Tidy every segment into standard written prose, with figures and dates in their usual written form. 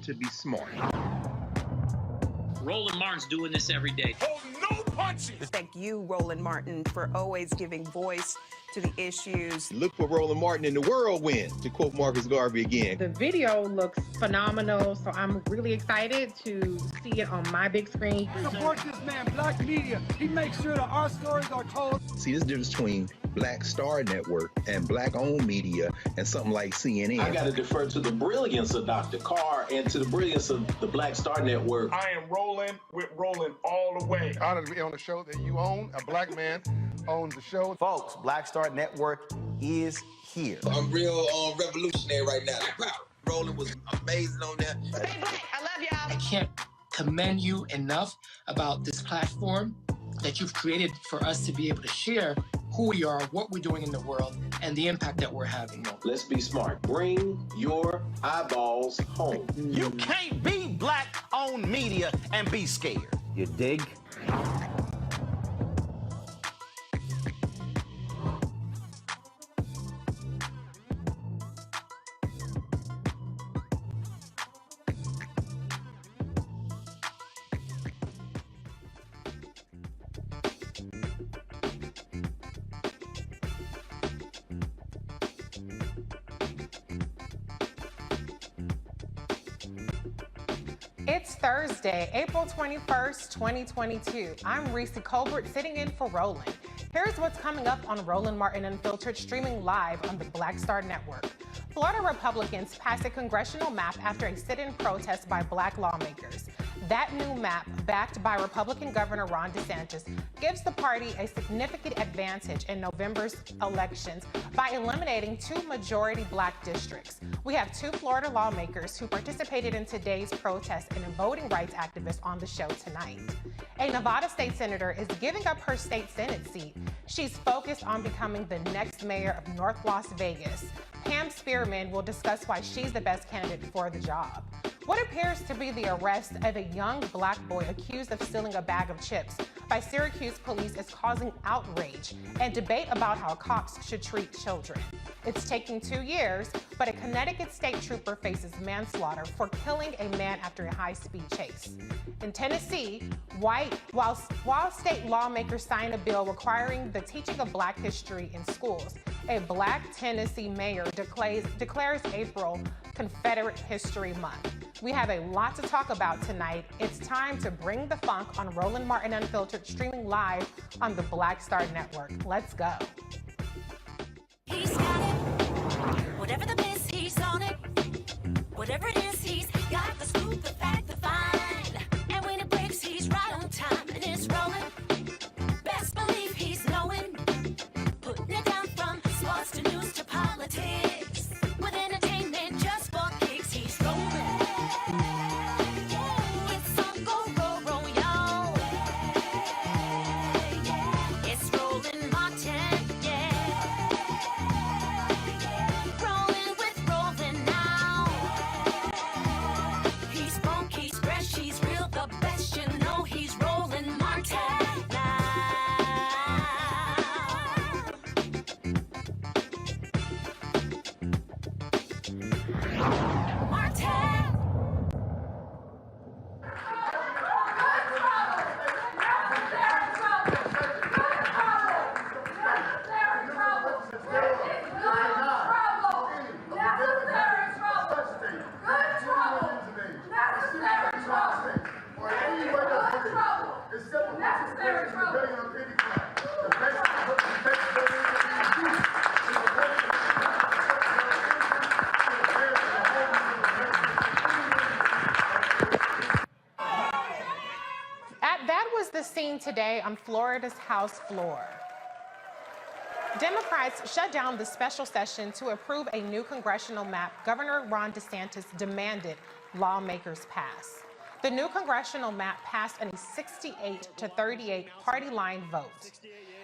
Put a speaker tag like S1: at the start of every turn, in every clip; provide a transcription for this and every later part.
S1: To be smart. Roland Martin's doing this every day.
S2: Oh, no punches!
S3: Thank you, Roland Martin, for always giving voice to the issues.
S4: Look for Roland Martin in the whirlwind, to quote Marcus Garvey again.
S5: The video looks phenomenal, so I'm really excited to see it on my big screen.
S6: Support this man, Black Media. He makes sure that our stories are told.
S4: See, this difference between Black Star Network and Black-owned media and something like CNN.
S7: I got to defer to the brilliance of Dr. Carr and to the brilliance of the Black Star Network.
S2: I am rolling with Roland all the way.
S8: Honored to be on the show that you own. A black man owns the show.
S9: Folks, Black Star Network is here.
S10: I'm real revolutionary right now. Roland was amazing on there.
S11: Stay black. I love y'all.
S12: I can't commend you enough about this platform that you've created for us to be able to share who we are, what we're doing in the world, and the impact that we're having.
S7: Let's be smart. Bring your eyeballs home.
S9: You can't be Black-owned media and be scared. You dig?
S13: It's Thursday, April 21st, 2022. I'm Reese Colbert sitting in for Roland. Here's what's coming up on Roland Martin Unfiltered, streaming live on the Black Star Network. Florida Republicans passed a congressional map after a sit-in protest by Black lawmakers. That new map, backed by Republican Governor Ron DeSantis, gives the party a significant advantage in November's elections by eliminating 2 majority Black districts. We have 2 Florida lawmakers who participated in today's protest and a voting rights activist on the show tonight. A Nevada state senator is giving up her state Senate seat. She's focused on becoming the next mayor of North Las Vegas. Pam Spearman will discuss why she's the best candidate for the job. What appears to be the arrest of a young Black boy accused of stealing a bag of chips by Syracuse police is causing outrage and debate about how cops should treat children. It's taking 2 years, but a Connecticut state trooper faces manslaughter for killing a man after a high-speed chase. In Tennessee, while state lawmakers sign a bill requiring the teaching of Black history in schools, a Black Tennessee mayor declares April Confederate History Month. We have a lot to talk about tonight. It's time to bring the funk on Roland Martin Unfiltered, streaming live on the Black Star Network. Let's go.
S14: He's got it. Whatever the miss, he's on it. Whatever it is, he's got the scoop, the fact, the find. And when it breaks, he's right on time and it's rolling. Best believe he's knowing. Putting it down from sports to news to politics. With entertainment just for kicks, he's rolling. It's on go, go, roll, y'all. It's Roland Martin, yeah. Rolling with Roland now. He's funky, he's fresh, he's real, the best, you know he's Roland Martin now.
S13: That was the scene today on Florida's House floor. Democrats shut down the special session to approve a new congressional map Governor Ron DeSantis demanded lawmakers pass. The new congressional map passed in a 68-38 party line vote.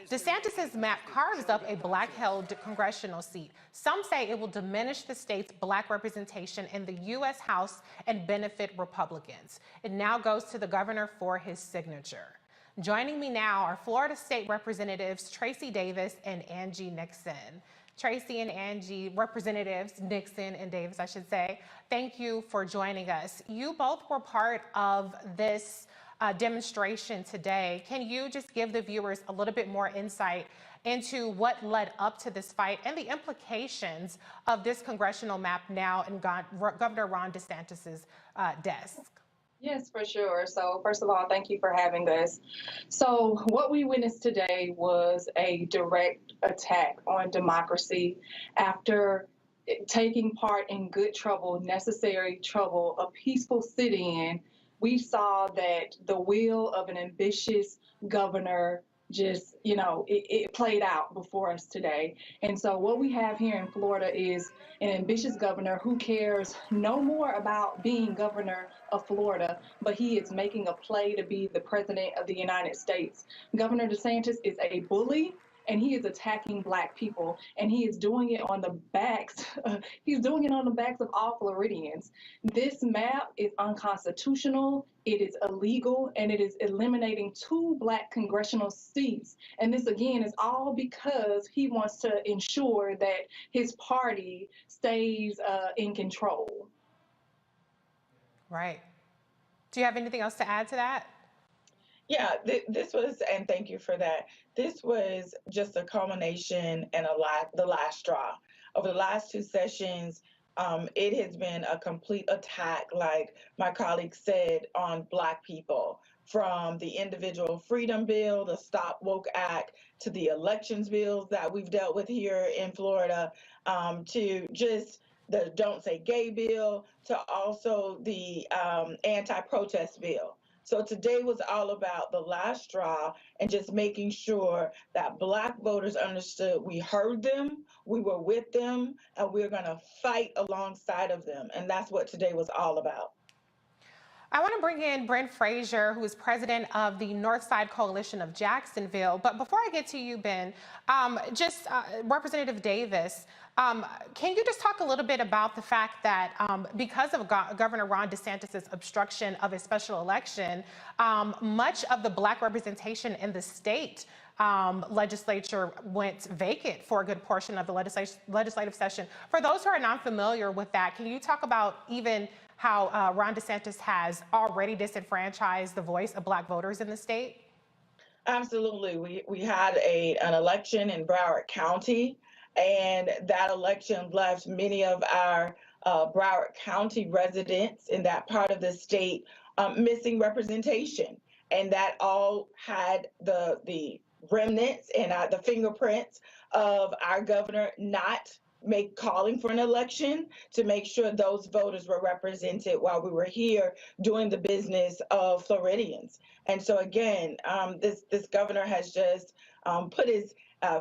S13: DeSantis' map carves up a Black-held congressional seat. Some say it will diminish the state's Black representation in the U.S. House and benefit Republicans. It now goes to the governor for his signature. Joining me now are Florida State Representatives Tracy Davis and Angie Nixon. Tracy and Angie, Representatives Nixon and Davis, I should say, thank you for joining us. You both were part of this demonstration today. Can you just give the viewers a little bit more insight into what led up to this fight and the implications of this congressional map now in Governor Ron DeSantis's desk?
S11: Yes, for sure. So first of all, thank you for having us. So what we witnessed today was a direct attack on democracy after taking part in good trouble, necessary trouble, a peaceful sit-in. We saw that the will of an ambitious governor just, it played out before us today. And so what we have here in Florida is an ambitious governor who cares no more about being governor of Florida, but he is making a play to be the president of the United States. Governor DeSantis is a bully, and he is attacking Black people, and he is doing it on the backs. He's doing it on the backs of all Floridians. This map is unconstitutional. It is illegal, and it is eliminating 2 Black congressional seats. And this, again, is all because he wants to ensure that his party stays in control.
S13: Right. Do you have anything else to add to that?
S15: Yeah, this was, and thank you for that. This was just a culmination and the last straw. Over the last 2 sessions, it has been a complete attack, like my colleague said, on Black people, from the individual freedom bill, the Stop Woke Act, to the elections bills that we've dealt with here in Florida, to just the Don't Say Gay bill, to also the anti-protest bill. So today was all about the last straw and just making sure that Black voters understood we heard them, we were with them, and we're going to fight alongside of them. And that's what today was all about.
S13: I want to bring in Brent Frazier, who is president of the North Side Coalition of Jacksonville. But before I get to you, Ben, Representative Davis, can you just talk a little bit about the fact that because of Governor Ron DeSantis' obstruction of a special election, much of the Black representation in the state legislature went vacant for a good portion of the legislative session. For those who are not familiar with that, can you talk about even how Ron DeSantis has already disenfranchised the voice of Black voters in the state?
S15: Absolutely. We had an election in Broward County, and that election left many of our Broward County residents in that part of the state missing representation. And that all had the remnants and the fingerprints of our governor not calling for an election to make sure those voters were represented while we were here doing the business of Floridians. And so again, this governor has just put his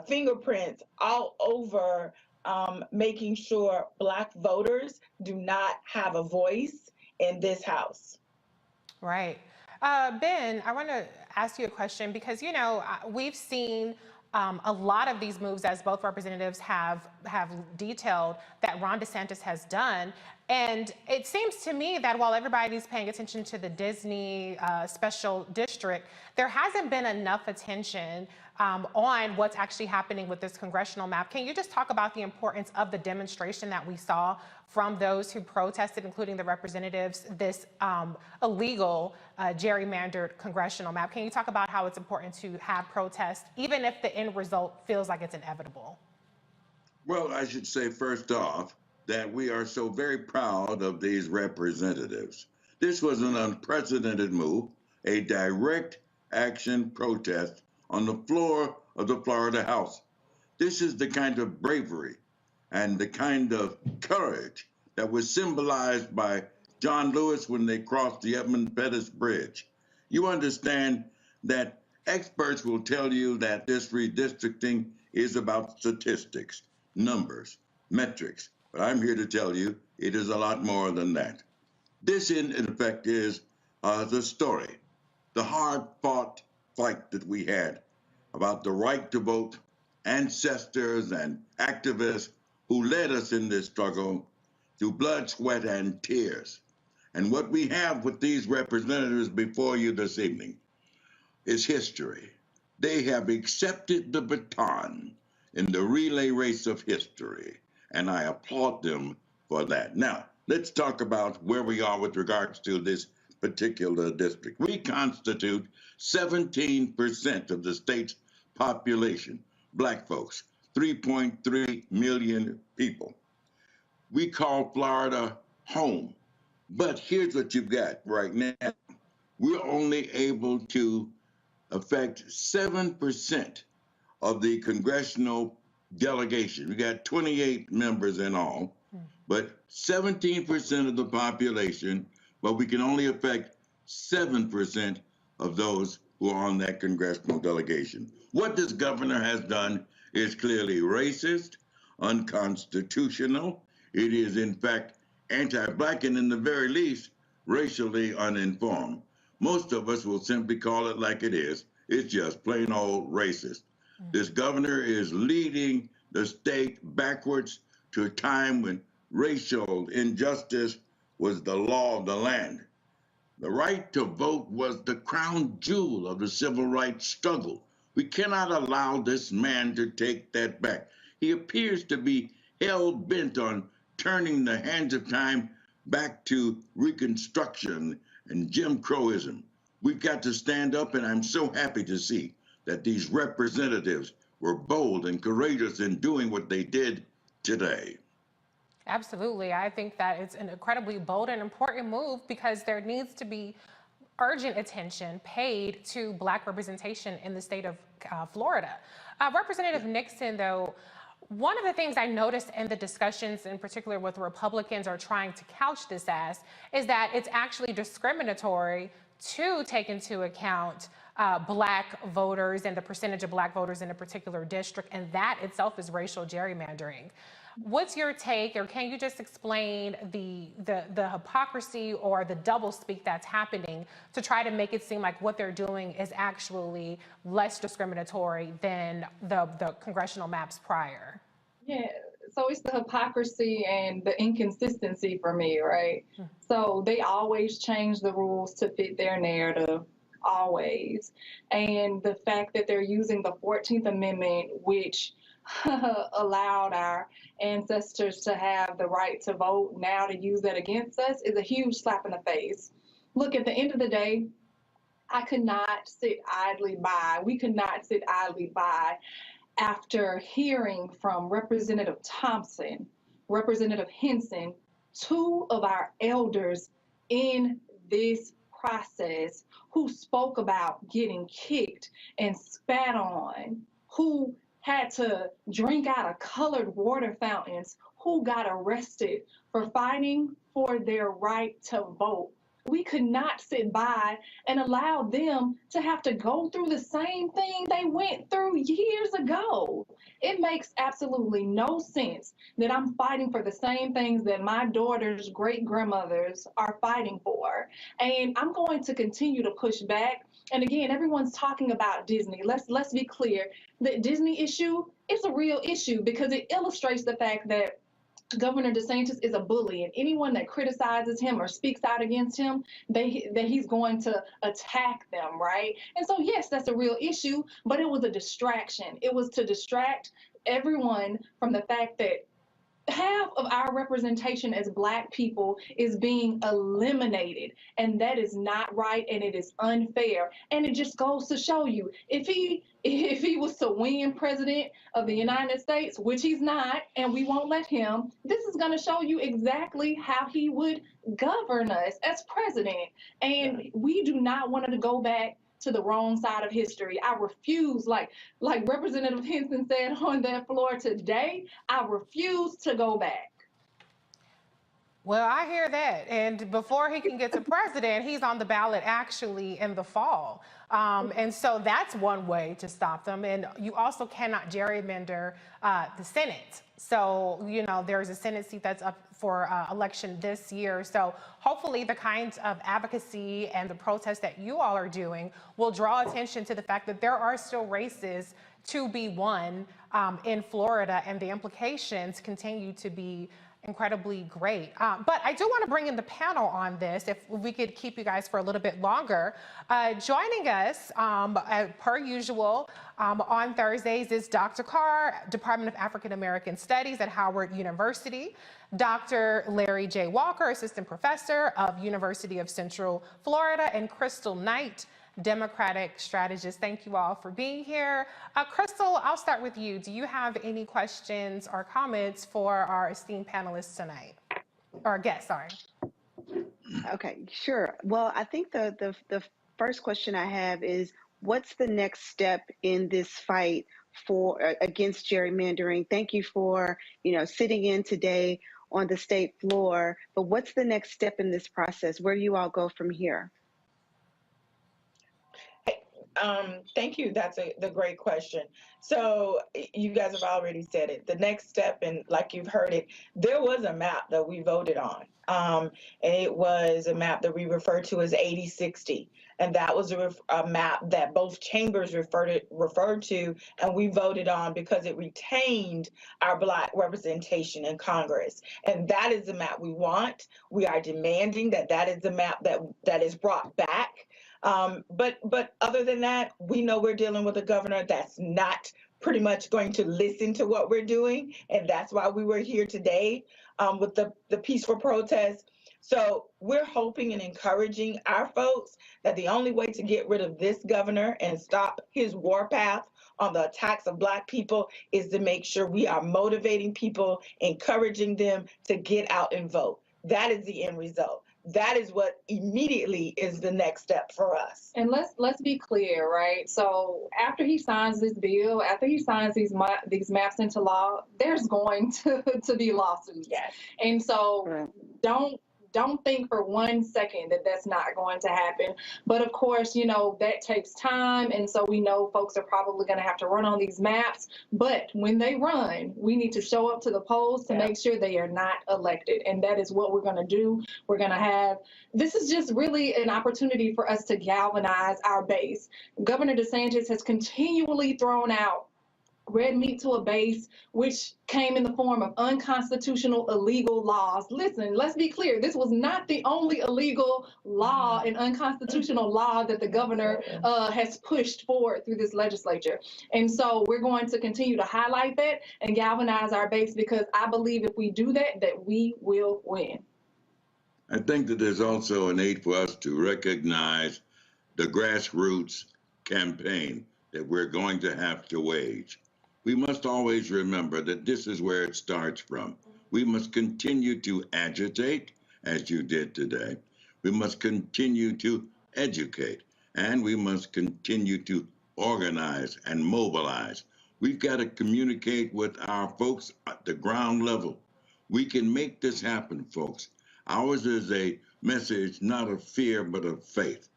S15: fingerprints all over making sure Black voters do not have a voice in this House.
S13: Right. Ben, I want to ask you a question because, we've seen a lot of these moves, as both representatives have detailed, that Ron DeSantis has done. And it seems to me that while everybody's paying attention to the Disney special district, there hasn't been enough attention on what's actually happening with this congressional map. Can you just talk about the importance of the demonstration that we saw from those who protested, including the representatives, this illegal gerrymandered congressional map? Can you talk about how it's important to have protests, even if the end result feels like it's inevitable?
S16: Well, I should say first off that we are so very proud of these representatives. This was an unprecedented move, a direct action protest on the floor of the Florida House. This is the kind of bravery and the kind of courage that was symbolized by John Lewis when they crossed the Edmund Pettus Bridge. You understand that experts will tell you that this redistricting is about statistics, numbers, metrics, but I'm here to tell you it is a lot more than that. This, in effect, is the story, the hard-fought fight that we had about the right to vote, ancestors and activists who led us in this struggle through blood, sweat, and tears. And what we have with these representatives before you this evening is history. They have accepted the baton in the relay race of history, and I applaud them for that. Now, let's talk about where we are with regards to this particular district. We constitute 17% of the state's population, black folks, 3.3 million people. We call Florida home. But here's what you've got right now. We're only able to affect 7% of the congressional delegation. We got 28 members in all, but 17% of the population, but we can only affect 7% of those who are on that congressional delegation. What this governor has done is clearly racist, unconstitutional. It is, in fact, anti-black and, in the very least, racially uninformed. Most of us will simply call it like it is. It's just plain old racist. This governor is leading the state backwards to a time when racial injustice was the law of the land. The right to vote was the crown jewel of the civil rights struggle. We cannot allow this man to take that back. He appears to be hell-bent on turning the hands of time back to Reconstruction and Jim Crowism. We've got to stand up, and I'm so happy to see that these representatives were bold and courageous in doing what they did today.
S13: Absolutely. I think that it's an incredibly bold and important move because there needs to be urgent attention paid to Black representation in the state of Florida. Representative Nixon, though, one of the things I noticed in the discussions, in particular what the Republicans are trying to couch this as, is that it's actually discriminatory to take into account Black voters and the percentage of Black voters in a particular district, and that itself is racial gerrymandering. What's your take, or can you just explain the hypocrisy or the doublespeak that's happening to try to make it seem like what they're doing is actually less discriminatory than the congressional maps prior?
S11: Yeah, so it's the hypocrisy and the inconsistency for me, right? So they always change the rules to fit their narrative, always. And the fact that they're using the 14th Amendment, which allowed our ancestors to have the right to vote, now to use that against us is a huge slap in the face. Look, at the end of the day, I could not sit idly by. We could not sit idly by after hearing from Representative Thompson, Representative Henson, two of our elders in this process who spoke about getting kicked and spat on, who had to drink out of colored water fountains, who got arrested for fighting for their right to vote. We could not sit by and allow them to have to go through the same thing they went through years ago. It makes absolutely no sense that I'm fighting for the same things that my daughter's great-grandmothers are fighting for. And I'm going to continue to push back. And again, everyone's talking about Disney. Let's be clear. The Disney issue is a real issue because it illustrates the fact that Governor DeSantis is a bully, and anyone that criticizes him or speaks out against him, that he's going to attack them, right? And so, yes, that's a real issue, but it was a distraction. It was to distract everyone from the fact that half of our representation as Black people is being eliminated, and that is not right, and it is unfair. And it just goes to show you, if he was to win president of the United States, which he's not, and we won't let him, this is going to show you exactly how he would govern us as president. And we do not want to go back to the wrong side of history. I refuse, like Representative Henson said on that floor today, I refuse to go back.
S13: Well, I hear that. And before he can get to president, he's on the ballot actually in the fall. And so that's one way to stop them. And you also cannot gerrymander the Senate. So, you know, there's a Senate seat that's up for election this year. So hopefully the kinds of advocacy and the protests that you all are doing will draw attention to the fact that there are still races to be won in Florida, and the implications continue to be incredibly great. But I do want to bring in the panel on this, if we could keep you guys for a little bit longer. Joining us, per usual, on Thursdays is Dr. Carr, Department of African American Studies at Howard University, Dr. Larry J. Walker, Assistant Professor of University of Central Florida, and Crystal Knight, Democratic strategist. Thank you all for being here. Crystal, I'll start with you. Do you have any questions or comments for our esteemed panelists tonight? Or guests, sorry.
S17: Okay, sure. Well, I think the first question I have is, what's the next step in this fight for against gerrymandering? Thank you for sitting in today on the state floor, but what's the next step in this process? Where do you all go from here?
S15: Thank you. That's the great question. So you guys have already said it. The next step, and like you've heard it, there was a map that we voted on. And it was a map that we referred to as 80-60. And that was a map that both chambers referred to, and we voted on because it retained our Black representation in Congress. And that is the map we want. We are demanding that is the map that is brought back. But other than that, we know we're dealing with a governor that's not pretty much going to listen to what we're doing. And that's why we were here today with the peaceful protest. So we're hoping and encouraging our folks that the only way to get rid of this governor and stop his warpath on the attacks of Black people is to make sure we are motivating people, encouraging them to get out and vote. That is the end result. That is what immediately is the next step for us.
S11: And let's be clear, right? So after he signs this bill, after he signs these maps into law, there's going to be lawsuits.
S15: Yes.
S11: And so don't think for 1 second that that's not going to happen. But of course, that takes time. And so we know folks are probably going to have to run on these maps. But when they run, we need to show up to the polls to make sure they are not elected. And that is what we're going to do. We're going to have, this is just really an opportunity for us to galvanize our base. Governor DeSantis has continually thrown out red meat to a base, which came in the form of unconstitutional, illegal laws. Listen, let's be clear. This was not the only illegal law and unconstitutional law that the governor has pushed forward through this legislature. And so we're going to continue to highlight that and galvanize our base, because I believe if we do that, that we will win.
S16: I think that there's also a need for us to recognize the grassroots campaign that we're going to have to wage. We must always remember that this is where it starts from. We must continue to agitate, as you did today. We must continue to educate, and we must continue to organize and mobilize. We've got to communicate with our folks at the ground level. We can make this happen, folks. Ours is a message not of fear, but of faith.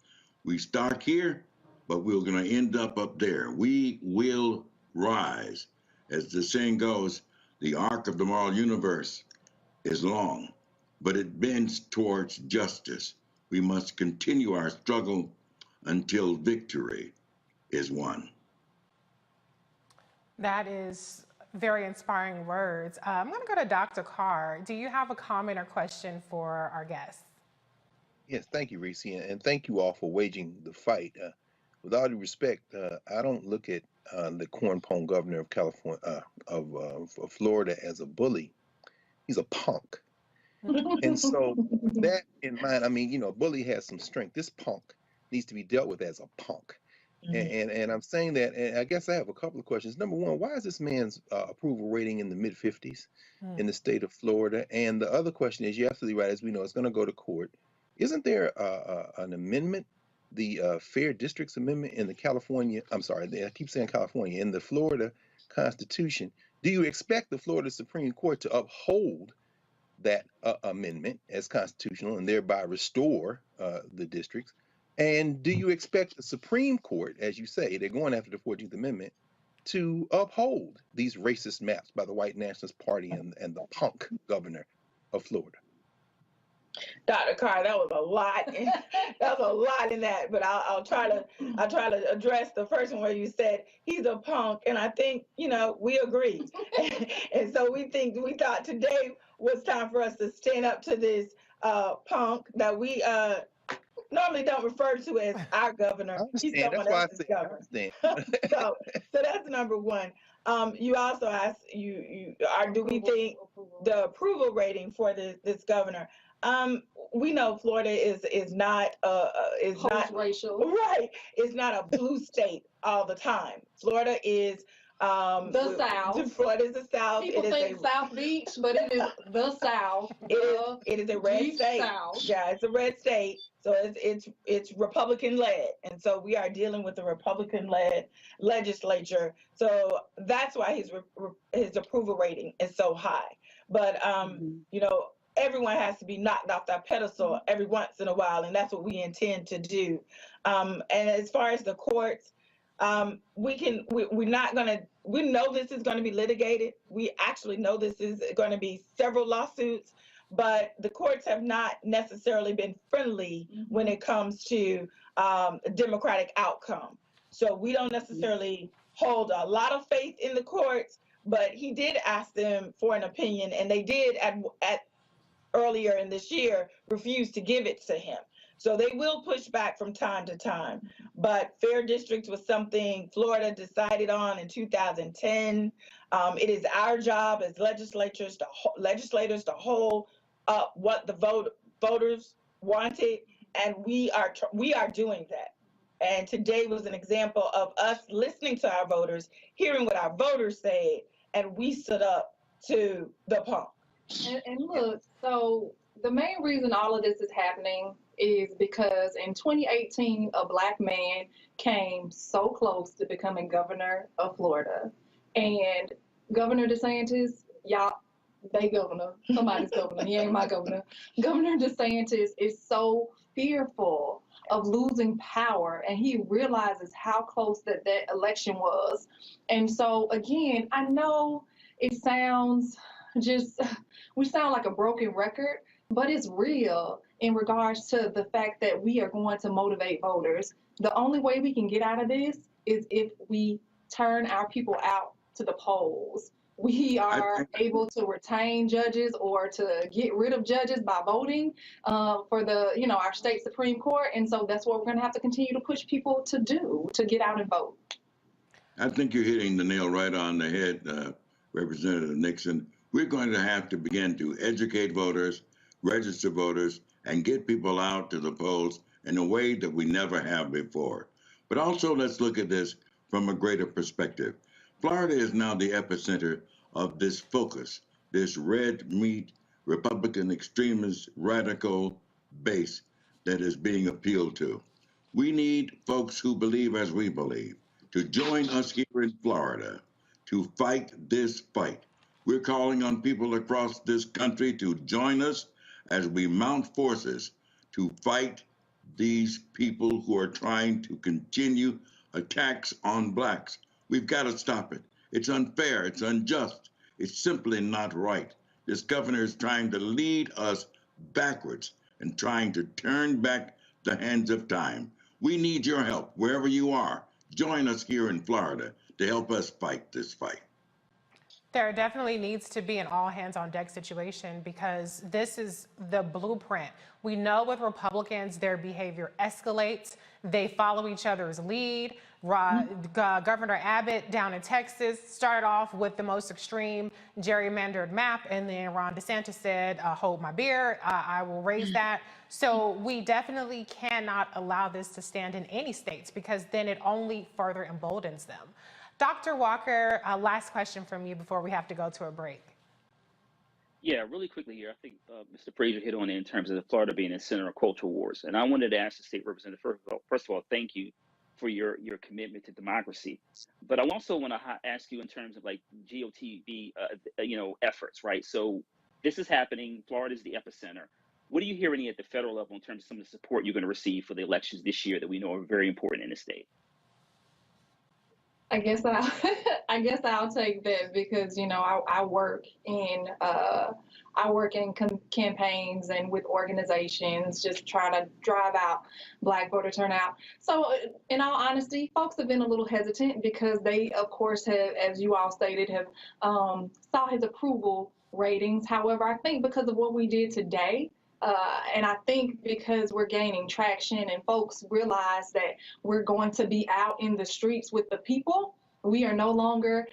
S16: We start here, but we're going to end up there. We will rise. As the saying goes, the arc of the moral universe is long, but it bends towards justice. We must continue our struggle until victory is won.
S13: That is very inspiring words. I'm going to go to Dr. Carr. Do you have a comment or question for our guests?
S4: Yes, thank you, Reese, and thank you all for waging the fight. With all due respect, I don't look at the cornpone governor of California, of Florida, as a bully. He's a punk. And so that in mind, I mean, a bully has some strength. This punk needs to be dealt with as a punk. And I'm saying that, and I guess I have a couple of questions. Number one, why is this man's approval rating in the mid-50s in the state of Florida? And the other question is, you're absolutely right, as we know, it's going to go to court. Isn't there an amendment, the Fair Districts Amendment in the California, I'm sorry, I keep saying California, in the Florida Constitution? Do you expect the Florida Supreme Court to uphold that amendment as constitutional and thereby restore the districts? And do you expect the Supreme Court, as you say, they're going after the 14th Amendment, to uphold these racist maps by the White Nationalist Party and the punk governor of Florida?
S15: Dr. Carr, that was a lot. That was a lot in that, but I'll try to address the first one where you said he's a punk, and I think we agree, and so we thought today was time for us to stand up to this punk that we normally don't refer to as our governor. He's someone else's governor. So that's number one. You also asked, do we think the approval rating for this governor? We know Florida is not
S11: racial,
S15: right? It's not a blue state all the time. Florida is
S11: the South.
S15: Florida is the South.
S11: People think South Beach, but it is the South.
S15: It is a red state.
S11: South.
S15: Yeah, it's a red state. So it's Republican led, and so we are dealing with a Republican led legislature. So that's why his approval rating is so high. But everyone has to be knocked off that pedestal every once in a while, and that's what we intend to do. And as far as the courts, we know this is going to be litigated. We actually know this is going to be several lawsuits, but the courts have not necessarily been friendly when it comes to democratic outcome. So we don't necessarily hold a lot of faith in the courts, but he did ask them for an opinion, and they did at earlier in this year refuse to give it to him. So they will push back from time to time. But fair districts was something Florida decided on in 2010. It is our job as legislators to hold up what the voters wanted, and we are doing that. And today was an example of us listening to our voters, hearing what our voters said, and we stood up to the punk.
S11: And look, so the main reason all of this is happening is because in 2018, a Black man came so close to becoming governor of Florida. And Governor DeSantis, they governor, somebody's governor, he ain't my governor. Governor DeSantis is so fearful of losing power, and he realizes how close that election was. And so, again, I know it sounds we sound like a broken record, but it's real in regards to the fact that we are going to motivate voters. The only way we can get out of this is if we turn our people out to the polls. We are able to retain judges or to get rid of judges by voting for our state Supreme Court. And so that's what we're going to have to continue to push people to do, to get out and vote.
S16: I think you're hitting the nail right on the head, Representative Nixon. We're going to have to begin to educate voters, register voters, and get people out to the polls in a way that we never have before. But also, let's look at this from a greater perspective. Florida is now the epicenter of this focus, this red meat, Republican extremist, radical base that is being appealed to. We need folks who believe as we believe to join us here in Florida to fight this fight. We're calling on people across this country to join us as we mount forces to fight these people who are trying to continue attacks on blacks. We've got to stop it. It's unfair. It's unjust. It's simply not right. This governor is trying to lead us backwards and trying to turn back the hands of time. We need your help wherever you are. Join us here in Florida to help us fight this fight.
S13: There definitely needs to be an all-hands-on-deck situation because this is the blueprint. We know with Republicans, their behavior escalates. They follow each other's lead. Governor Abbott down in Texas started off with the most extreme gerrymandered map, and then Ron DeSantis said, hold my beer, I will raise that. So we definitely cannot allow this to stand in any states because then it only further emboldens them. Dr. Walker, last question from you before we have to go to a break.
S1: Yeah, really quickly here. I think Mr. Frazier hit on it in terms of Florida being the center of culture wars. And I wanted to ask the state representative, first of all, thank you for your commitment to democracy. But I also want to ask you in terms of like GOTV, efforts, right? So this is happening. Florida is the epicenter. What are you hearing at the federal level in terms of some of the support you're going to receive for the elections this year that we know are very important in the state?
S11: I guess I'll take that because I work in I work in campaigns and with organizations, just trying to drive out Black voter turnout. So in all honesty, folks have been a little hesitant because they, of course, have, as you all stated, have saw his approval ratings. However, I think because of what we did today, and I think because we're gaining traction and folks realize that we're going to be out in the streets with the people, we are no longer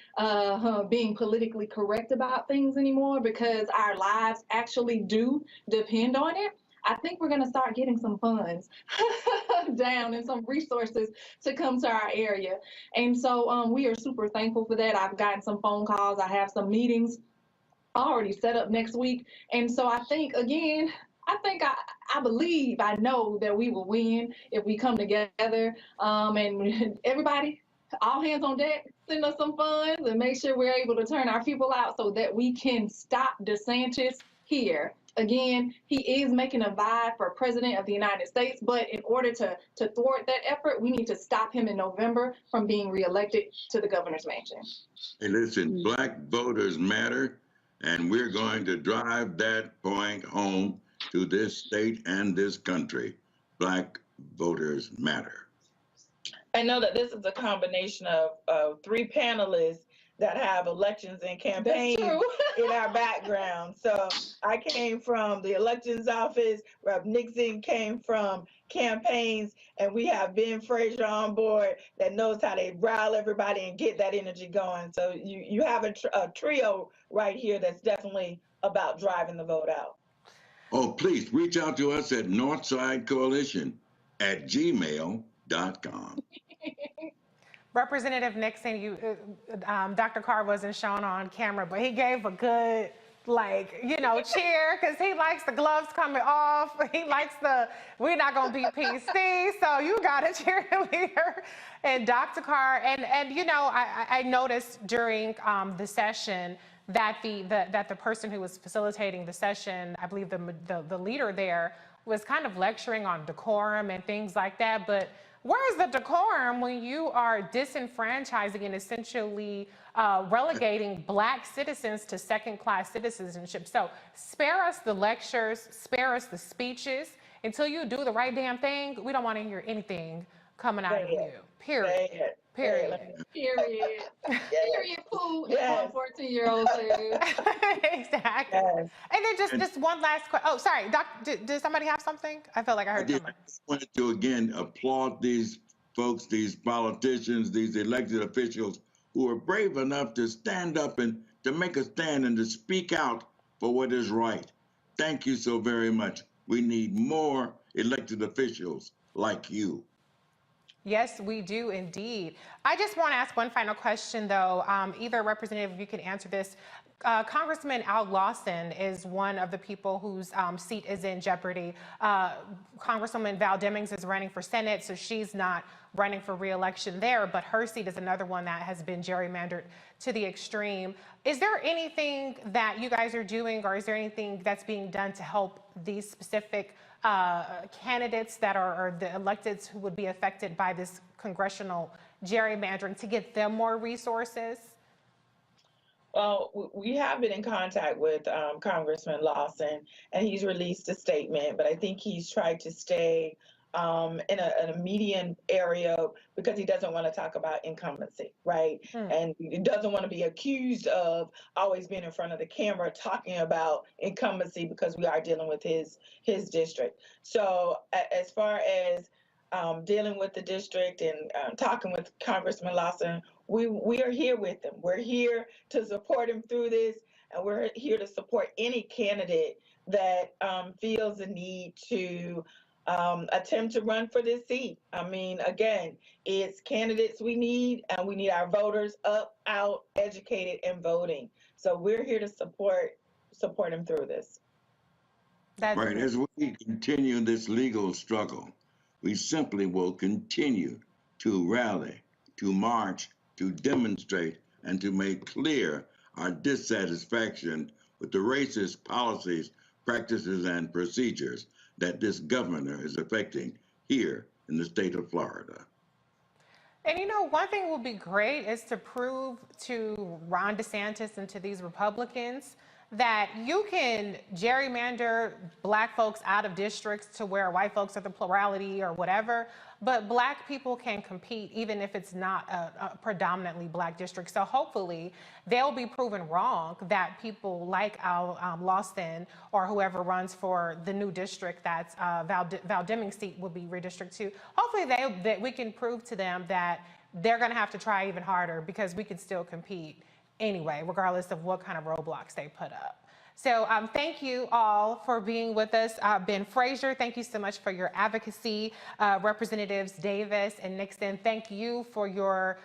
S11: being politically correct about things anymore because our lives actually do depend on it. I think we're going to start getting some funds down and some resources to come to our area. And so we are super thankful for that. I've gotten some phone calls. I have some meetings already set up next week. And so I think, again, I believe, I know that we will win if we come together. And everybody, all hands on deck, send us some funds and make sure we're able to turn our people out so that we can stop DeSantis here. Again, he is making a vie for president of the United States, but in order to thwart that effort, we need to stop him in November from being reelected to the governor's mansion.
S16: Hey, listen, Black voters matter, and we're going to drive that point home to this state and this country. Black voters matter.
S15: I know that this is a combination of three panelists that have elections and campaigns in our background. So I came from the elections office, Rep. Nixon came from campaigns, and we have Ben Frazier on board that knows how to rile everybody and get that energy going. So you have a trio right here that's definitely about driving the vote out.
S16: Oh, please reach out to us at northsidecoalition@gmail.com.
S13: Representative Nixon, Dr. Carr wasn't shown on camera, but he gave a good, cheer, because he likes the gloves coming off. He likes we're not going to be PC, so you got a cheerleader. And Dr. Carr, and I noticed during the session that the person who was facilitating the session, I believe the leader there, was kind of lecturing on decorum and things like that, but where's the decorum when you are disenfranchising and essentially relegating Black citizens to second-class citizenship? So spare us the lectures, spare us the speeches. Until you do the right damn thing, we don't want to hear anything coming out of you. Period. Period.
S11: Period. Period. Food. Yes. 14-year-old says.
S13: Exactly. Yes. And then just one last question. Oh, sorry, Doc. Did somebody have something? I felt like I heard something.
S16: I just wanted to again applaud these folks, these politicians, these elected officials who are brave enough to stand up and to make a stand and to speak out for what is right. Thank you so very much. We need more elected officials like you.
S13: Yes, we do indeed. I just want to ask one final question, though. Either representative, if you can answer this. Congressman Al Lawson is one of the people whose seat is in jeopardy. Congresswoman Val Demings is running for Senate, so she's not running for re-election there, but her seat is another one that has been gerrymandered to the extreme. Is there anything that you guys are doing, or is there anything that's being done to help these specific candidates that are the electeds who would be affected by this congressional gerrymandering to get them more resources?
S15: Well, we have been in contact with Congressman Lawson, and he's released a statement, but I think he's tried to stay in a median area because he doesn't want to talk about incumbency, right? And he doesn't want to be accused of always being in front of the camera talking about incumbency because we are dealing with his district. So as far as dealing with the district and talking with Congressman Lawson, we are here with him. We're here to support him through this, and we're here to support any candidate that feels the need to attempt to run for this seat. I mean, again, it's candidates we need, and we need our voters up, out, educated, and voting. So we're here to support him through this.
S16: Right. As we continue this legal struggle, we simply will continue to rally, to march, to demonstrate, and to make clear our dissatisfaction with the racist policies, practices, and procedures that this governor is affecting here in the state of Florida.
S13: And one thing would be great is to prove to Ron DeSantis and to these Republicans that you can gerrymander Black folks out of districts to where white folks are the plurality or whatever, but Black people can compete even if it's not a predominantly Black district. So hopefully they'll be proven wrong, that people like Al Lawson or whoever runs for the new district that's Val Deming's seat will be redistricted to. Hopefully that we can prove to them that they're gonna have to try even harder, because we can still compete anyway, regardless of what kind of roadblocks they put up. So thank you all for being with us. Ben Frazier, thank you so much for your advocacy. Representatives Davis and Nixon, thank you for your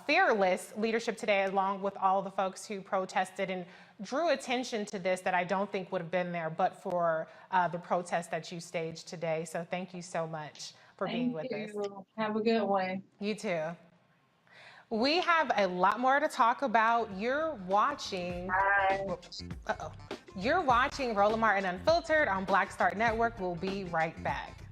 S13: fearless leadership today, along with all the folks who protested and drew attention to this that I don't think would have been there but for the protest that you staged today. So thank you so much for being with us.
S11: Have a good one.
S13: You too. We have a lot more to talk about. You're watching Roland Martin Unfiltered on Black Star Network. We'll be right back.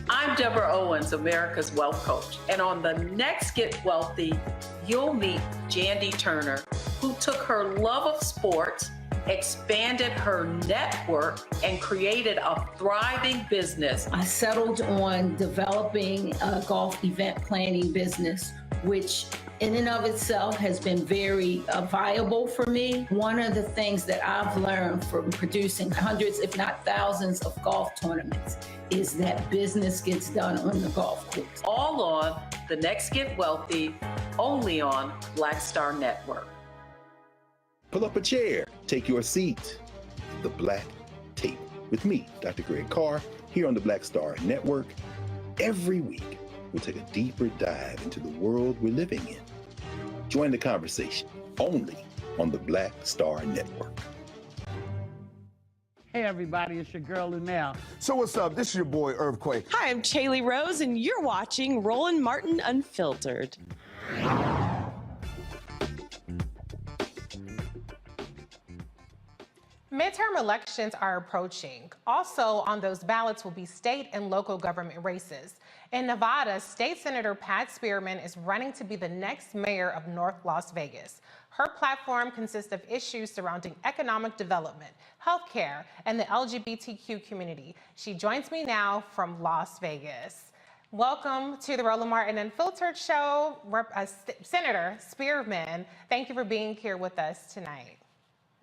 S18: I'm Deborah Owens, America's Wealth Coach. And on the next Get Wealthy, you'll meet Jandy Turner, who took her love of sports, expanded her network, and created a thriving business.
S19: I settled on developing a golf event planning business, which in and of itself has been very viable for me. One of the things that I've learned from producing hundreds, if not thousands, of golf tournaments is that business gets done on the golf course.
S18: All on The Next Get Wealthy, only on Black Star Network.
S4: Pull up a chair, take your seat. The Black Tape with me, Dr. Greg Carr, here on the Black Star Network. Every week, we'll take a deeper dive into the world we're living in. Join the conversation only on the Black Star Network.
S6: Hey everybody, it's your girl Lunel.
S9: So what's up? This is your boy Earthquake.
S20: Hi, I'm Chaley Rose, and you're watching Roland Martin Unfiltered.
S13: Midterm elections are approaching. Also on those ballots will be state and local government races. In Nevada, State Senator Pat Spearman is running to be the next mayor of North Las Vegas. Her platform consists of issues surrounding economic development, healthcare, and the LGBTQ community. She joins me now from Las Vegas. Welcome to the Roland Martin Unfiltered Show, Senator Spearman. Thank you for being here with us tonight.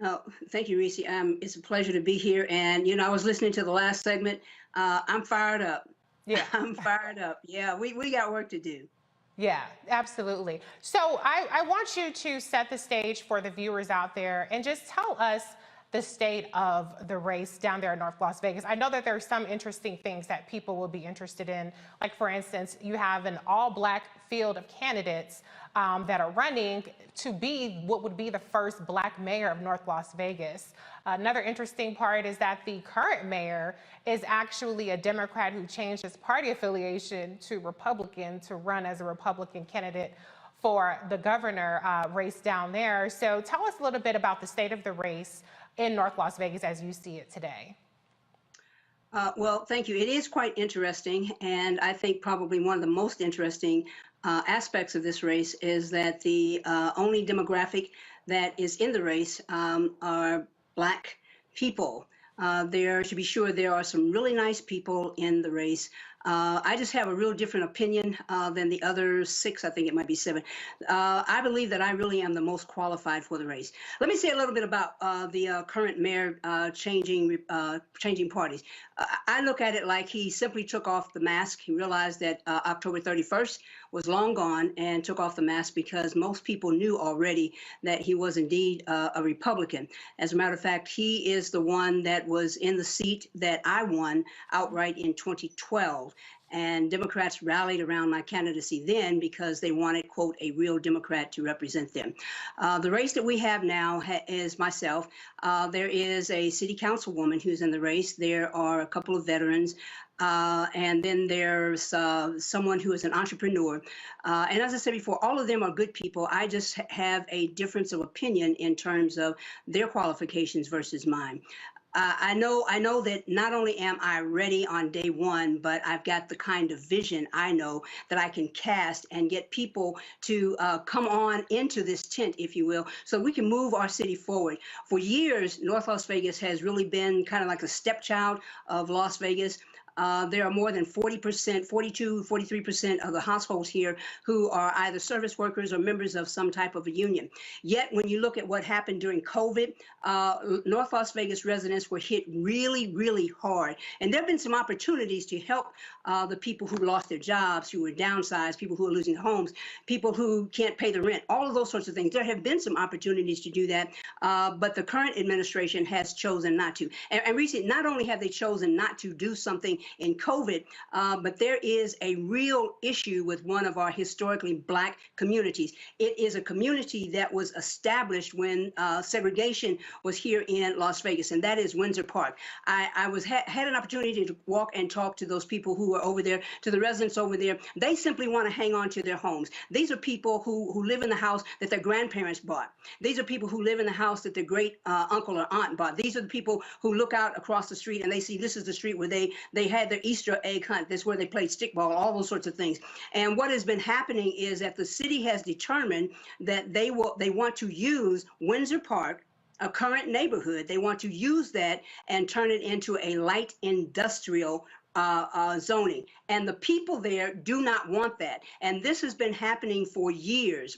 S21: Oh, thank you, Reese. It's a pleasure to be here. And, you know, I was listening to the last segment. I'm fired up.
S13: Yeah.
S21: I'm fired up. Yeah, we got work to do.
S13: Yeah, absolutely. So I want you to set the stage for the viewers out there and just tell us the state of the race down there in North Las Vegas. I know that there are some interesting things that people will be interested in. Like, for instance, you have an all-Black field of candidates that are running to be what would be the first Black mayor of North Las Vegas. Another interesting part is that the current mayor is actually a Democrat who changed his party affiliation to Republican to run as a Republican candidate for the governor race down there. So tell us a little bit about the state of the race in North Las Vegas as you see it today.
S21: Well, thank you. It is quite interesting, and I think probably one of the most interesting aspects of this race is that the only demographic that is in the race are Black people. There should be sure there are some really nice people in the race. I just have a real different opinion than the other 6, I think it might be 7. I believe that I really am the most qualified for the race. Let me say a little bit about the current mayor changing parties. I look at it like he simply took off the mask. He realized that October 31st was long gone and took off the mask because most people knew already that he was indeed a Republican. As a matter of fact, he is the one that was in the seat that I won outright in 2012. And Democrats rallied around my candidacy then because they wanted, quote, a real Democrat to represent them. The race that we have now is myself. There is a city councilwoman who's in the race. There are a couple of veterans. And then there's someone who is an entrepreneur. And as I said before, all of them are good people. I just have a difference of opinion in terms of their qualifications versus mine. I know that not only am I ready on day one, but I've got the kind of vision I know that I can cast and get people to come on into this tent, if you will, so we can move our city forward. For years, North Las Vegas has really been kind of like a stepchild of Las Vegas. There are more than 40%, 42, 43% of the households here who are either service workers or members of some type of a union. Yet, when you look at what happened during COVID, North Las Vegas residents were hit really, really hard. And there have been some opportunities to help the people who lost their jobs, who were downsized, people who are losing homes, people who can't pay the rent, all of those sorts of things. There have been some opportunities to do that, but the current administration has chosen not to. And recently, not only have they chosen not to do something in COVID, but there is a real issue with one of our historically Black communities. It is a community that was established when segregation was here in Las Vegas, and that is Windsor Park. I had an opportunity to walk and talk to those people who are over there, to the residents over there. They simply want to hang on to their homes. These are people who live in the house that their grandparents bought. These are people who live in the house that their great uncle or aunt bought. These are the people who look out across the street and they see this is the street where they had their Easter egg hunt. That's where they played stickball, all those sorts of things. And what has been happening is that the city has determined that they want to use Windsor Park, a current neighborhood. They want to use that and turn it into a light industrial zoning. And the people there do not want that. And this has been happening for years,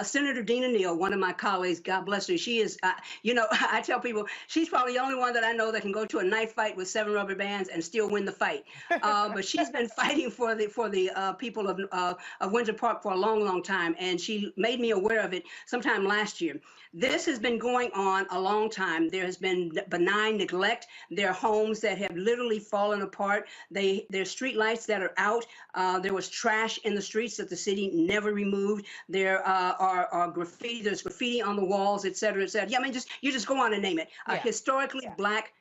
S21: Senator Dina Neal, one of my colleagues, God bless her, she is, I tell people, she's probably the only one that I know that can go to a knife fight with 7 rubber bands and still win the fight. But she's been fighting for the people of Windsor Park for a long, long time. And she made me aware of it sometime last year. This has been going on a long time. There has been benign neglect. There are homes that have literally fallen apart. There's street lights that are out. There was trash in the streets that the city never removed. There are graffiti. There's graffiti on the walls, et cetera, et cetera. Yeah, I mean, you just go on and name it. Historically Black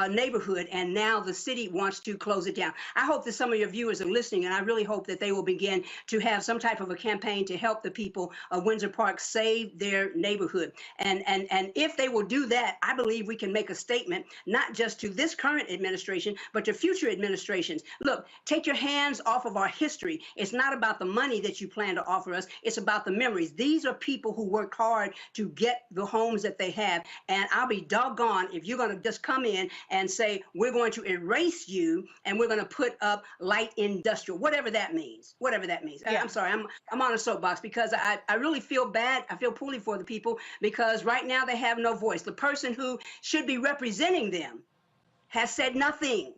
S21: neighborhood, and now the city wants to close it down. I hope that some of your viewers are listening, and I really hope that they will begin to have some type of a campaign to help the people of Windsor Park save their neighborhood. And if they will do that, I believe we can make a statement, not just to this current administration, but to future administrations. Look, take your hands off of our history. It's not about the money that you plan to offer us. It's about the memories. These are people who worked hard to get the homes that they have, and I'll be doggone if you're going to just come in and say, we're going to erase you and we're going to put up light industrial, whatever that means, Yeah. I'm sorry, I'm on a soapbox because I really feel bad. I feel poorly for the people because right now they have no voice. The person who should be representing them has said nothing,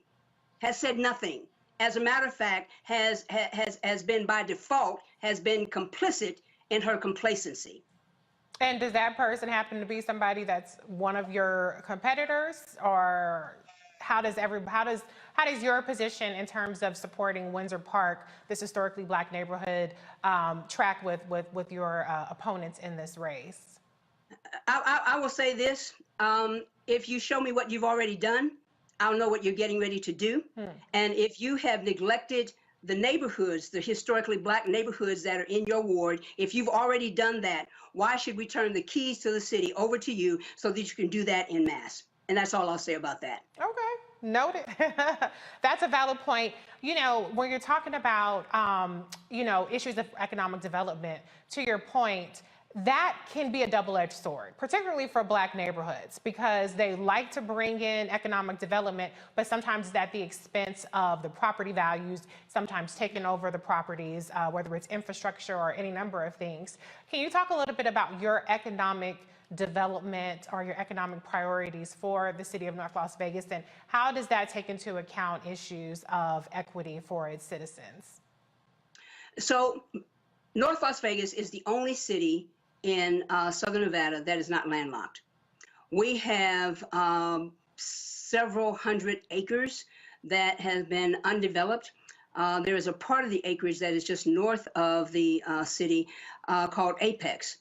S21: As a matter of fact, has been by default, has been complicit in her complacency.
S13: And does that person happen to be somebody that's one of your competitors, or how does your position in terms of supporting Windsor Park, this historically Black neighborhood, track with your opponents in this race?
S21: I will say this: if you show me what you've already done, I'll know what you're getting ready to do. And if you have neglected the neighborhoods, the historically Black neighborhoods that are in your ward, if you've already done that, why should we turn the keys to the city over to you so that you can do that en masse? And that's all I'll say about that.
S13: Okay, noted. That's a valid point. You know, when you're talking about, issues of economic development, to your point, that can be a double-edged sword, particularly for Black neighborhoods, because they like to bring in economic development, but sometimes it's at the expense of the property values, sometimes taking over the properties, whether it's infrastructure or any number of things. Can you talk a little bit about your economic development or your economic priorities for the city of North Las Vegas, and how does that take into account issues of equity for its citizens?
S21: So North Las Vegas is the only city in Southern Nevada that is not landlocked. We have several hundred acres that has been undeveloped. There is a part of the acreage that is just north of the city called Apex.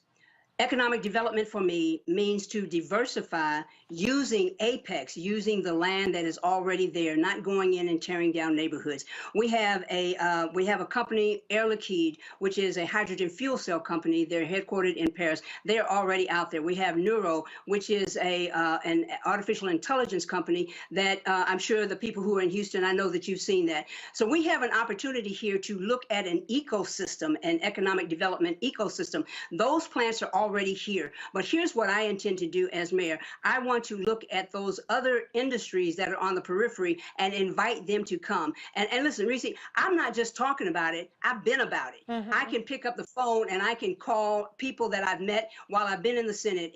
S21: Economic development for me means to diversify using apex, using the land that is already there, not going in and tearing down neighborhoods. We have a company, Air Liquide, which is a hydrogen fuel cell company. They're headquartered in Paris. They're already out there. We have Neuro, which is an artificial intelligence company that I'm sure the people who are in Houston, I know that you've seen that. So we have an opportunity here to look at an ecosystem, an economic development ecosystem. Those plants are already here. But here's what I intend to do as mayor. I want to look at those other industries that are on the periphery and invite them to come. And listen, Reese, I'm not just talking about it. I've been about it. I can pick up the phone and I can call people that I've met while I've been in the Senate,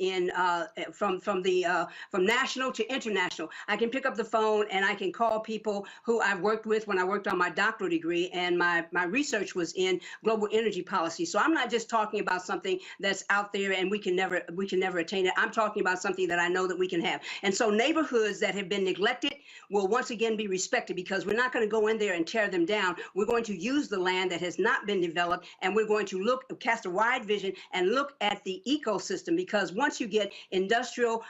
S21: from national to international. I can pick up the phone and I can call people who I've worked with when I worked on my doctoral degree, and my research was in global energy policy. So I'm not just talking about something that's out there and we can never attain it. I'm talking about something that I know that we can have. And so neighborhoods that have been neglected will once again be respected, because we're not going to go in there and tear them down. We're going to use the land that has not been developed, and we're going to cast a wide vision and look at the ecosystem, because once you get industrial